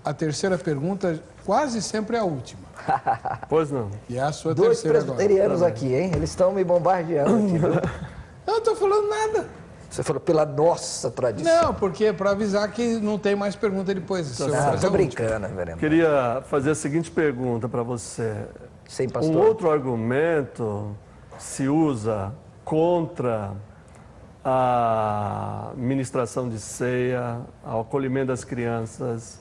a terceira pergunta quase sempre é a última. Pois não. E é a sua Dois terceira agora. presbiterianos aqui, hein? Eles estão me bombardeando aqui, viu? Eu não estou falando nada. Você falou pela nossa tradição. Não, porque é para avisar que não tem mais pergunta depois. Estou brincando, reverendo. Queria fazer a seguinte pergunta para você. Sim, pastor. Um outro argumento se usa contra a ministração de ceia, ao acolhimento das crianças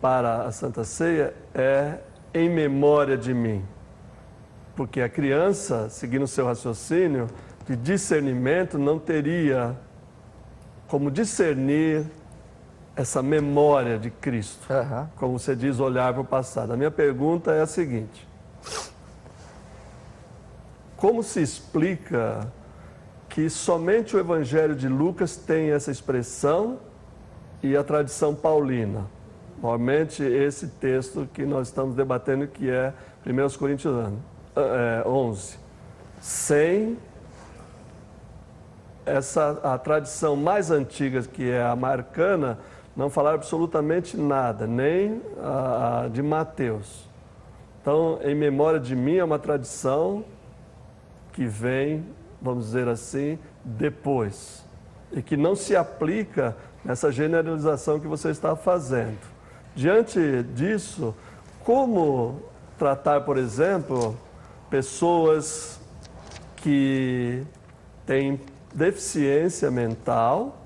para a Santa Ceia é em memória de mim. Porque a criança, seguindo o seu raciocínio de discernimento, não teria como discernir essa memória de Cristo. Como você diz, olhar para o passado. A minha pergunta é a seguinte: como se explica que somente o Evangelho de Lucas tem essa expressão e a tradição paulina? Normalmente esse texto que nós estamos debatendo, que é 1 Coríntios 11. Sem a tradição mais antiga, que é a marcana, não falar absolutamente nada, nem a de Mateus. Então, em memória de mim, é uma tradição que vem, vamos dizer assim, depois, e que não se aplica nessa generalização que você está fazendo. Diante disso, como tratar, por exemplo, pessoas que têm deficiência mental,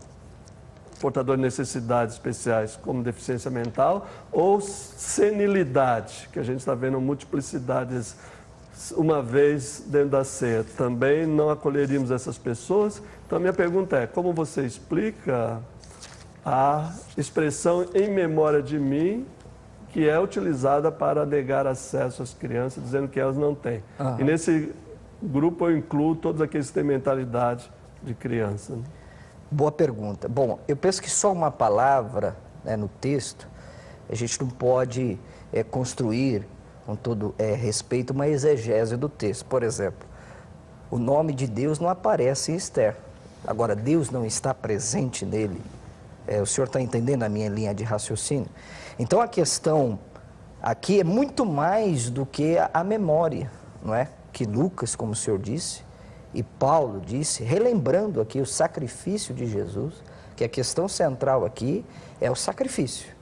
portador de necessidades especiais como deficiência mental, ou senilidade, que a gente está vendo multiplicidades uma vez dentro da ceia. Também não acolheríamos essas pessoas. Então, a minha pergunta é, como você explica a expressão em memória de mim, que é utilizada para negar acesso às crianças, dizendo que elas não têm? E nesse grupo eu incluo todos aqueles que têm mentalidade de criança. Boa pergunta. Bom, eu penso que só uma palavra, né, no texto, a gente não pode construir, com todo respeito, uma exegese do texto. Por exemplo, o nome de Deus não aparece em Esther. Agora, Deus não está presente nele. O senhor está entendendo a minha linha de raciocínio? Então, a questão aqui é muito mais do que a memória, não é? Que Lucas, como o senhor disse, e Paulo disse, relembrando aqui o sacrifício de Jesus, que a questão central aqui é o sacrifício.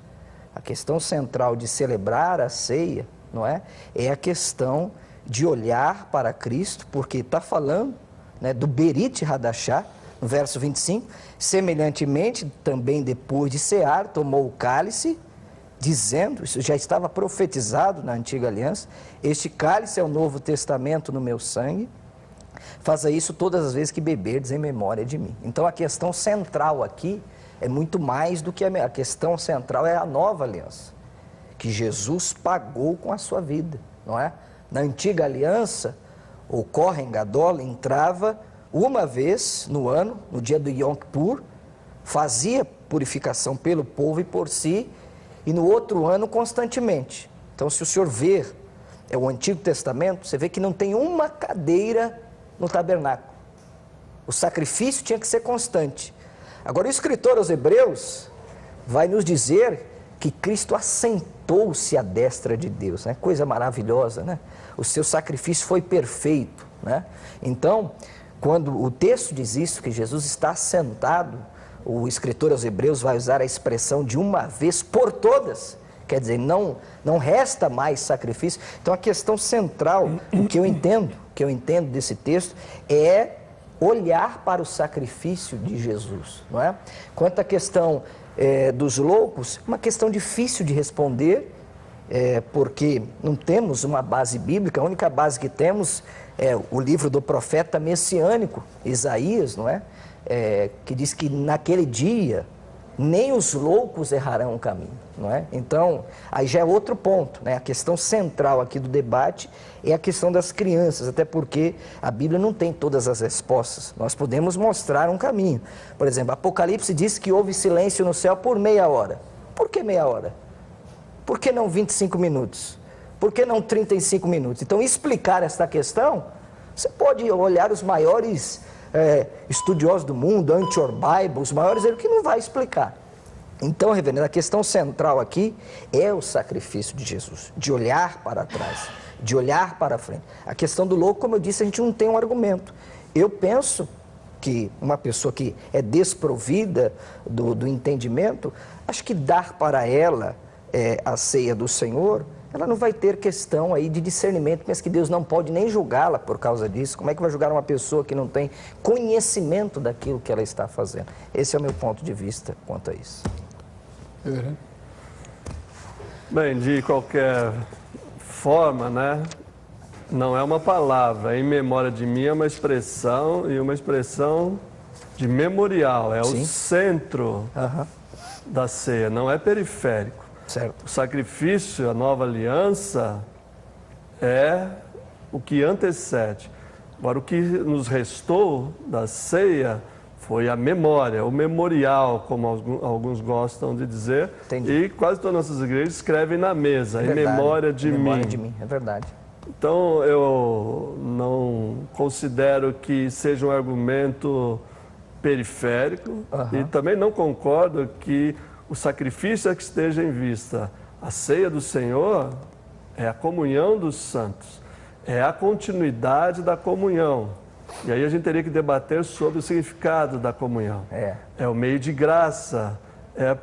A questão central de celebrar a ceia, não é? É a questão de olhar para Cristo, porque está falando, né, do Berit Hadashah, no verso 25, semelhantemente, também depois de cear, tomou o cálice, dizendo, isso já estava profetizado na Antiga Aliança, este cálice é o Novo Testamento no meu sangue, faça isso todas as vezes que beberdes em memória de mim. Então, a questão central aqui é muito mais do que a questão central é a nova aliança, que Jesus pagou com a sua vida, não é? Na Antiga Aliança, o Kohen Gadol entrava uma vez no ano, no dia do Yom Kippur, fazia purificação pelo povo e por si, e no outro ano constantemente. Então, se o senhor ver o Antigo Testamento, você vê que não tem uma cadeira no tabernáculo. O sacrifício tinha que ser constante. Agora, o escritor aos Hebreus vai nos dizer que Cristo assentou-se à destra de Deus, né? Coisa maravilhosa, né? O seu sacrifício foi perfeito, né? Então, quando o texto diz isso, que Jesus está assentado, o escritor aos Hebreus vai usar a expressão de uma vez por todas, quer dizer, não resta mais sacrifício. Então a questão central, o que eu entendo desse texto é olhar para o sacrifício de Jesus, não é? Quanto à questão dos loucos, uma questão difícil de responder, porque não temos uma base bíblica, a única base que temos é o livro do profeta messiânico, Isaías, não é? Que diz que naquele dia nem os loucos errarão o caminho, não é? Então, aí já é outro ponto, né? A questão central aqui do debate é a questão das crianças, até porque a Bíblia não tem todas as respostas. Nós podemos mostrar um caminho. Por exemplo, Apocalipse diz que houve silêncio no céu por meia hora. Por que meia hora? Por que não 25 minutos? Por que não 35 minutos? Então, explicar esta questão, você pode olhar os maiores estudiosos do mundo, Anti-Or Bible, os maiores, ele que não vai explicar. Então, reverendo, a questão central aqui é o sacrifício de Jesus, de olhar para trás, de olhar para frente. A questão do louco, como eu disse, a gente não tem um argumento. Eu penso que uma pessoa que é desprovida do entendimento, acho que dar para ela a ceia do Senhor, ela não vai ter questão aí de discernimento, mas que Deus não pode nem julgá-la por causa disso. Como é que vai julgar uma pessoa que não tem conhecimento daquilo que ela está fazendo? Esse é o meu ponto de vista quanto a isso. Bem, de qualquer forma, né? Não é uma palavra, em memória de mim é uma expressão, e uma expressão de memorial, é Sim. O centro da ceia, não é periférico. Certo. O sacrifício, a nova aliança, é o que antecede. Agora, o que nos restou da ceia foi a memória, o memorial, como alguns gostam de dizer. Entendi. E quase todas as nossas igrejas escrevem na mesa, em memória de mim. Memória de mim, é verdade. Então, eu não considero que seja um argumento periférico e também não concordo que o sacrifício é que esteja em vista. A ceia do Senhor é a comunhão dos santos, é a continuidade da comunhão. E aí a gente teria que debater sobre o significado da comunhão. É o meio de graça, é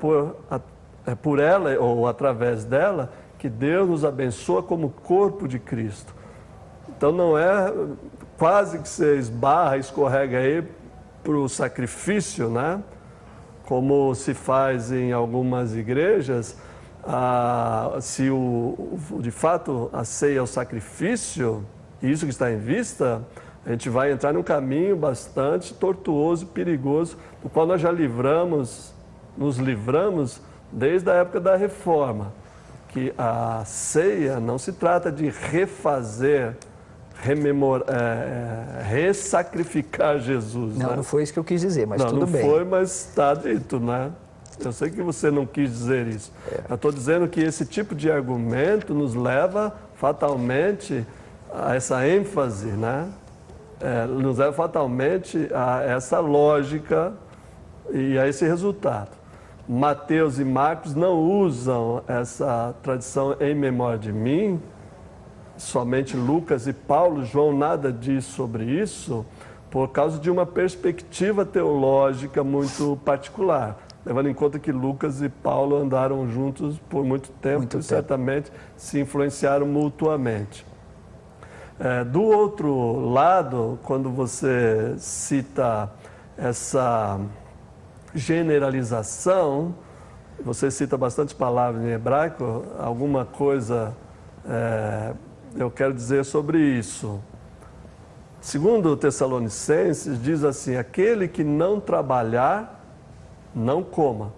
por ela ou através dela que Deus nos abençoa como corpo de Cristo. Então não é quase que você escorrega aí para o sacrifício, né? Como se faz em algumas igrejas, se de fato a ceia é o sacrifício, e isso que está em vista, a gente vai entrar num caminho bastante tortuoso e perigoso, do qual nós já nos livramos desde a época da Reforma, que a ceia não se trata de refazer, ressacrificar Jesus. Não, né? Não foi isso que eu quis dizer, mas tudo bem. Não foi, mas está dito, né? Eu sei que você não quis dizer isso. Eu estou dizendo que esse tipo de argumento nos leva fatalmente a essa ênfase, né? Nos leva fatalmente a essa lógica e a esse resultado. Mateus e Marcos não usam essa tradição em memória de mim, somente Lucas e Paulo, João nada diz sobre isso, por causa de uma perspectiva teológica muito particular, levando em conta que Lucas e Paulo andaram juntos por muito tempo e certamente se influenciaram mutuamente. Do outro lado, quando você cita essa generalização, você cita bastante palavras em hebraico, alguma coisa eu quero dizer sobre isso. Segundo Tessalonicenses, diz assim, aquele que não trabalhar, não coma.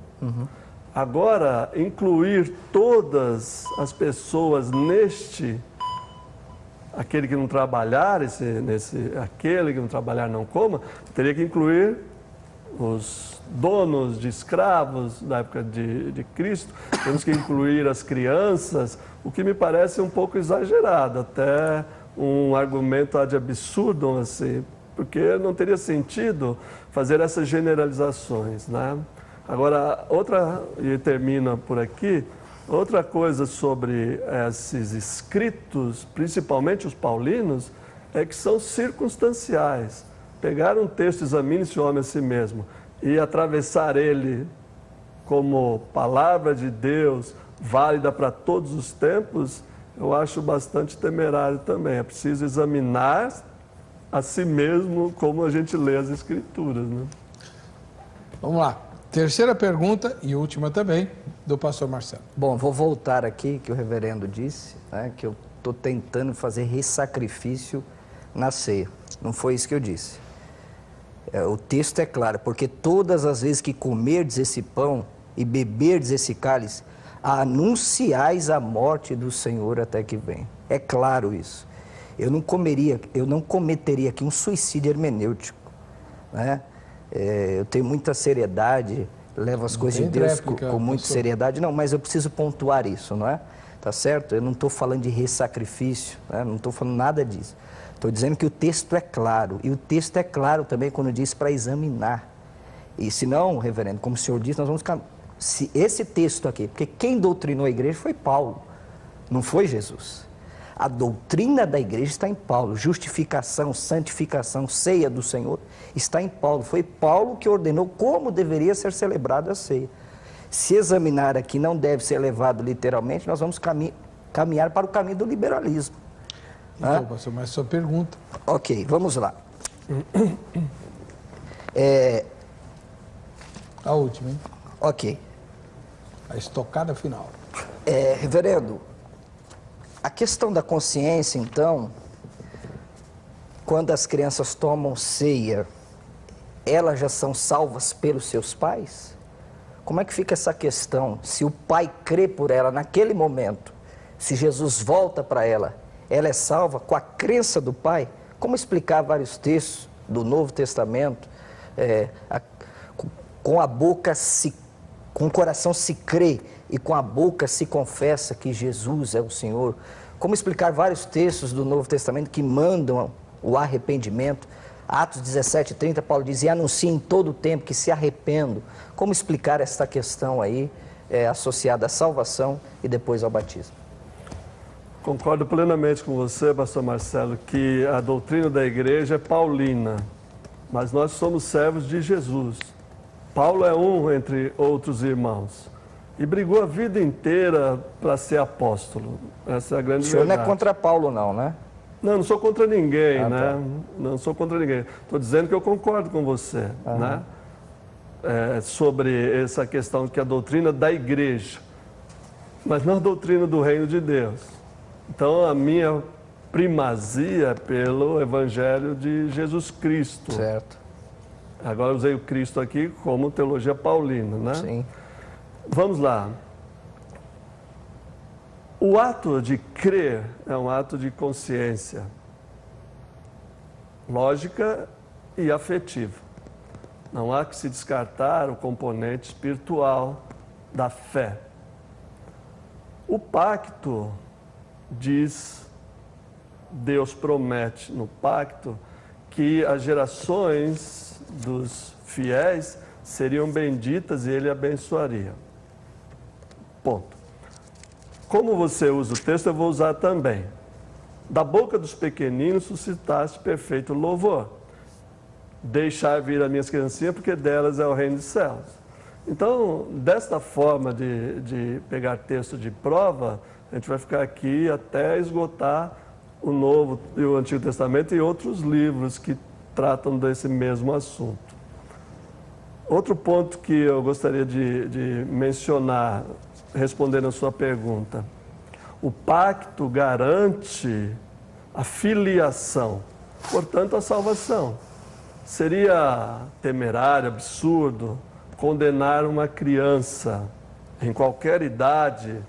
Agora, incluir todas as pessoas aquele que não trabalhar, aquele que não trabalhar não coma, teria que incluir os donos de escravos da época de Cristo, temos que incluir as crianças, o que me parece um pouco exagerado, até um argumento ad absurdum, assim, porque não teria sentido fazer essas generalizações, né? Agora, e termina por aqui, outra coisa sobre esses escritos, principalmente os paulinos, é que são circunstanciais. Pegar um texto, examine esse homem a si mesmo, e atravessar ele como palavra de Deus, válida para todos os tempos, eu acho bastante temerário também. É preciso examinar a si mesmo como a gente lê as Escrituras, né? Vamos lá. Terceira pergunta e última também, do pastor Marcelo. Bom, vou voltar aqui, que o reverendo disse, né, que eu estou tentando fazer ressacrifício na ceia. Não foi isso que eu disse. O texto é claro, porque todas as vezes que comerdes esse pão e beberdes esse cálice, anunciais a morte do Senhor até que venha. É claro isso. Eu não cometeria aqui um suicídio hermenêutico, né? Eu tenho muita seriedade, levo as coisas de Deus com muita seriedade. Não, mas eu preciso pontuar isso, não é? Tá certo? Eu não estou falando de ressacrifício, né? Não estou falando nada disso. Estou dizendo que o texto é claro. E o texto é claro também quando diz para examinar. E se não, reverendo, como o senhor disse, nós vamos... Se esse texto aqui, porque quem doutrinou a igreja foi Paulo, não foi Jesus. A doutrina da igreja está em Paulo. Justificação, santificação, ceia do Senhor está em Paulo. Foi Paulo que ordenou como deveria ser celebrada a ceia. Se examinar aqui não deve ser levado literalmente, nós vamos caminhar para o caminho do liberalismo. Então, pastor, mas sua pergunta. Ok, vamos lá. A última, hein? Ok. A estocada final. Reverendo, a questão da consciência, então, quando as crianças tomam ceia, elas já são salvas pelos seus pais? Como é que fica essa questão? Se o pai crê por ela naquele momento, se Jesus volta para ela, ela é salva com a crença do pai? Como explicar vários textos do Novo Testamento? Com a boca com o coração se crê e com a boca se confessa que Jesus é o Senhor. Como explicar vários textos do Novo Testamento que mandam o arrependimento? Atos 17:30, Paulo diz, e anuncia em todo o tempo que se arrependo. Como explicar esta questão aí, associada à salvação e depois ao batismo? Concordo plenamente com você, pastor Marcelo, que a doutrina da igreja é paulina, mas nós somos servos de Jesus. Paulo é um entre outros irmãos e brigou a vida inteira para ser apóstolo. Essa é a grande verdade. O senhor não é contra Paulo não, né? Não sou contra ninguém, né? Tá. Não sou contra ninguém. Estou dizendo que eu concordo com você, né? Sobre essa questão que a doutrina da igreja, mas não a doutrina do reino de Deus. Então, a minha primazia é pelo evangelho de Jesus Cristo. Certo. Agora usei o Cristo aqui como teologia paulina, né? Sim. Vamos lá. O ato de crer é um ato de consciência, lógica e afetiva. Não há que se descartar o componente espiritual da fé. O pacto diz, Deus promete no pacto que as gerações dos fiéis seriam benditas e ele abençoaria. Ponto. Como você usa o texto, eu vou usar também. Da boca dos pequeninos suscitaste perfeito louvor. Deixar vir as minhas criancinhas, porque delas é o reino dos céus. Então, desta forma de pegar texto de prova, a gente vai ficar aqui até esgotar o Novo e o Antigo Testamento e outros livros que tratam desse mesmo assunto. Outro ponto que eu gostaria de mencionar, respondendo a sua pergunta. O pacto garante a filiação, portanto, a salvação. Seria temerário, absurdo, condenar uma criança em qualquer idade,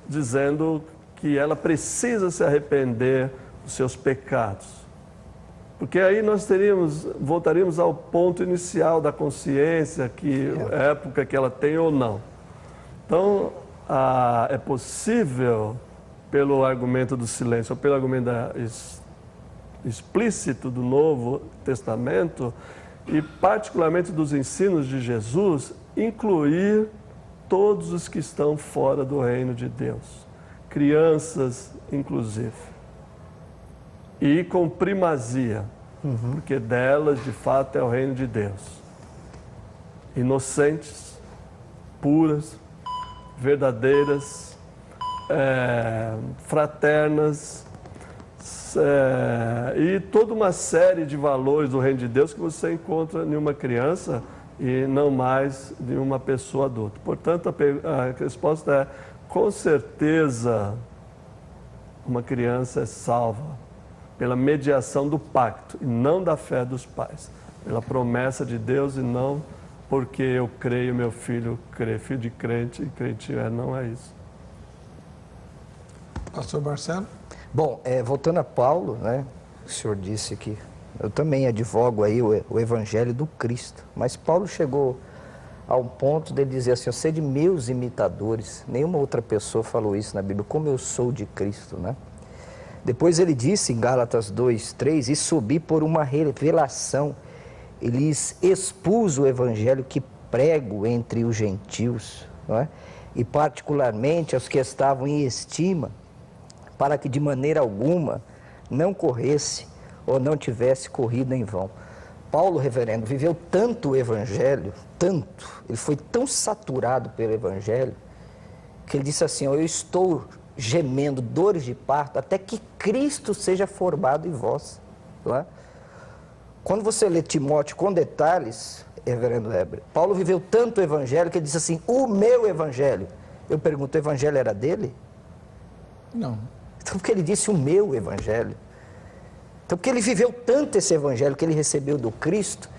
dizendo que ela precisa se arrepender dos seus pecados. Porque aí nós voltaríamos ao ponto inicial da consciência, que época que ela tem ou não. Então, é possível, pelo argumento do silêncio, ou pelo argumento explícito do Novo Testamento, e particularmente dos ensinos de Jesus, incluir todos os que estão fora do reino de Deus, crianças inclusive, e com primazia, porque delas de fato é o reino de Deus, inocentes, puras, verdadeiras, fraternas, e toda uma série de valores do reino de Deus que você encontra em uma criança e não mais de uma pessoa adulta. Portanto, a resposta é, com certeza, uma criança é salva pela mediação do pacto e não da fé dos pais, pela promessa de Deus e não porque eu creio, meu filho crê, filho de crente e crente não é isso. Pastor Marcelo? Bom, voltando a Paulo, né, o senhor disse que eu também advogo aí o evangelho do Cristo, mas Paulo chegou a um ponto de dizer assim, sede meus imitadores, nenhuma outra pessoa falou isso na Bíblia, como eu sou de Cristo, né? Depois ele disse em Gálatas 2:3, e subi por uma revelação, e lhes expus o evangelho que prego entre os gentios, não é? E particularmente aos que estavam em estima, para que de maneira alguma não corresse ou não tivesse corrido em vão. Paulo, reverendo, viveu tanto o evangelho, tanto, ele foi tão saturado pelo evangelho, que ele disse assim, eu estou gemendo dores de parto até que Cristo seja formado em vós. Não é? Quando você lê Timóteo com detalhes, reverendo Heber, Paulo viveu tanto o evangelho que ele disse assim, o meu evangelho. Eu pergunto, o evangelho era dele? Não. Então, porque ele disse o meu evangelho. Então, porque ele viveu tanto esse evangelho que ele recebeu do Cristo,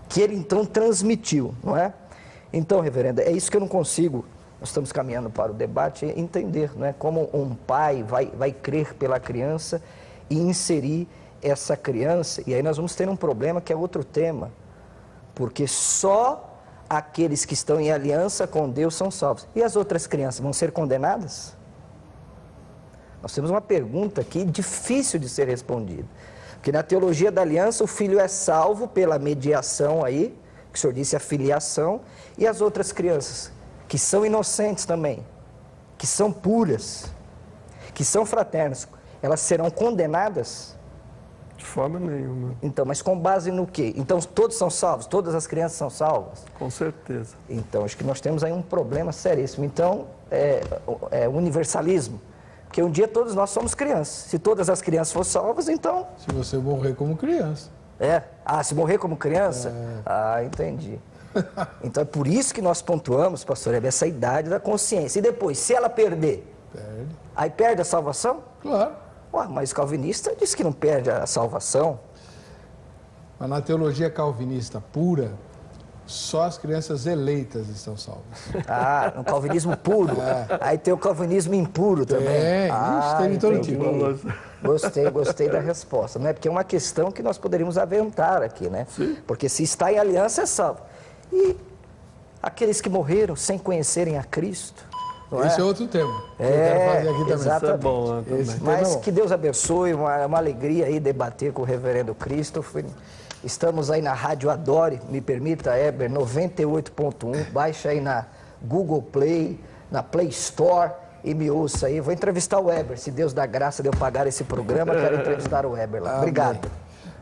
que ele então transmitiu, não é? Então, reverendo, é isso que eu não consigo, nós estamos caminhando para o debate, entender, não é? Como um pai vai crer pela criança e inserir essa criança, e aí nós vamos ter um problema que é outro tema, porque só aqueles que estão em aliança com Deus são salvos. E as outras crianças vão ser condenadas? Nós temos uma pergunta aqui difícil de ser respondida. Porque na teologia da aliança o filho é salvo pela mediação aí, que o senhor disse a filiação, e as outras crianças, que são inocentes também, que são puras, que são fraternas, elas serão condenadas? De forma nenhuma. Então, mas com base no quê? Então todos são salvos? Todas as crianças são salvas? Com certeza. Então, acho que nós temos aí um problema seríssimo. Então, universalismo. Porque um dia todos nós somos crianças. Se todas as crianças forem salvas, então... Se você morrer como criança. Se morrer como criança? Entendi. Então é por isso que nós pontuamos, pastor, essa idade da consciência. E depois, se ela perder? Perde. Aí perde a salvação? Claro. Mas o calvinista diz que não perde a salvação. Mas na teologia calvinista pura, só as crianças eleitas estão salvas. No calvinismo puro. Aí tem o calvinismo impuro também. Tem todo tipo. Gostei da resposta, né? Porque é uma questão que nós poderíamos aventar aqui, né? Sim. Porque se está em aliança é salvo. E aqueles que morreram sem conhecerem a Cristo? Esse é outro tema que eu quero fazer aqui também. Exatamente. Isso é bom, né, também. Mas que Deus abençoe, uma alegria aí debater com o reverendo Cristo. Estamos aí na Rádio Adore, me permita, Heber, 98.1, baixa aí na Google Play, na Play Store e me ouça aí. Vou entrevistar o Heber, se Deus dá graça de eu pagar esse programa, quero entrevistar o Heber lá. Obrigado.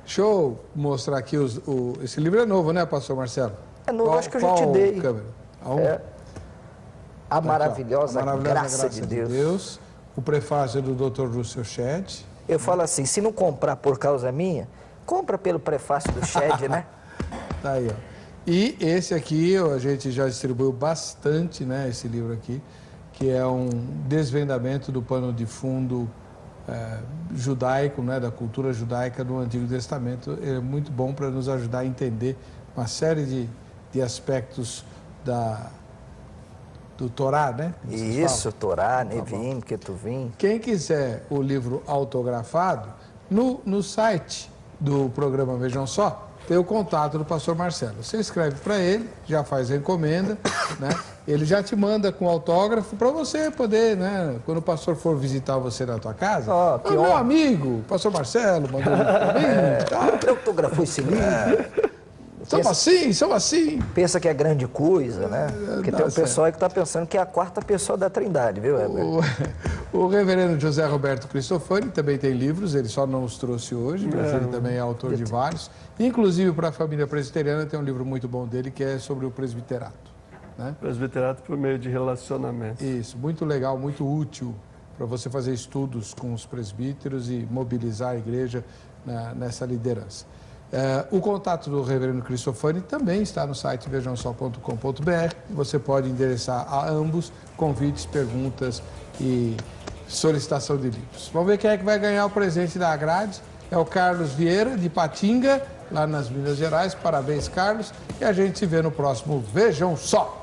Deixa eu mostrar aqui, esse livro é novo, né, pastor Marcelo? É novo, acho que eu já te dei. Câmera? A maravilhosa graça de Deus. O prefácio do Dr. Russell Shedd. Eu falo assim, se não comprar por causa minha, compra pelo prefácio do Shedd, né? Tá aí, ó. E esse aqui, a gente já distribuiu bastante, né, esse livro aqui, que é um desvendamento do pano de fundo judaico, né, da cultura judaica do Antigo Testamento. É muito bom para nos ajudar a entender uma série de aspectos do Torá, né? Isso, Torá, Nevim, Ketuvim. Quem quiser o livro autografado, no site do programa Vejam Só, tem o contato do pastor Marcelo. Você escreve para ele, já faz a encomenda, né? Ele já te manda com autógrafo para você poder, né? Quando o pastor for visitar você na tua casa, meu amigo, pastor Marcelo, mandou um livro para mim. Ele autografou esse livro. Somos assim. Pensa que é grande coisa, né? Porque tem um pessoal aí que está pensando que é a quarta pessoa da Trindade, viu, Heber? O reverendo José Roberto Cristofani também tem livros, ele só não os trouxe hoje, mas ele também é autor de vários. Inclusive, para a família presbiteriana, tem um livro muito bom dele, que é sobre o presbiterato. né? Presbiterato por meio de relacionamento. Isso, muito legal, muito útil para você fazer estudos com os presbíteros e mobilizar a igreja nessa liderança. O contato do reverendo Cristofani também está no site vejamsó.com.br. Você pode endereçar a ambos convites, perguntas e solicitação de livros. Vamos ver quem é que vai ganhar o presente da grade. É o Carlos Vieira, de Patinga, lá nas Minas Gerais. Parabéns, Carlos. E a gente se vê no próximo Vejam Só.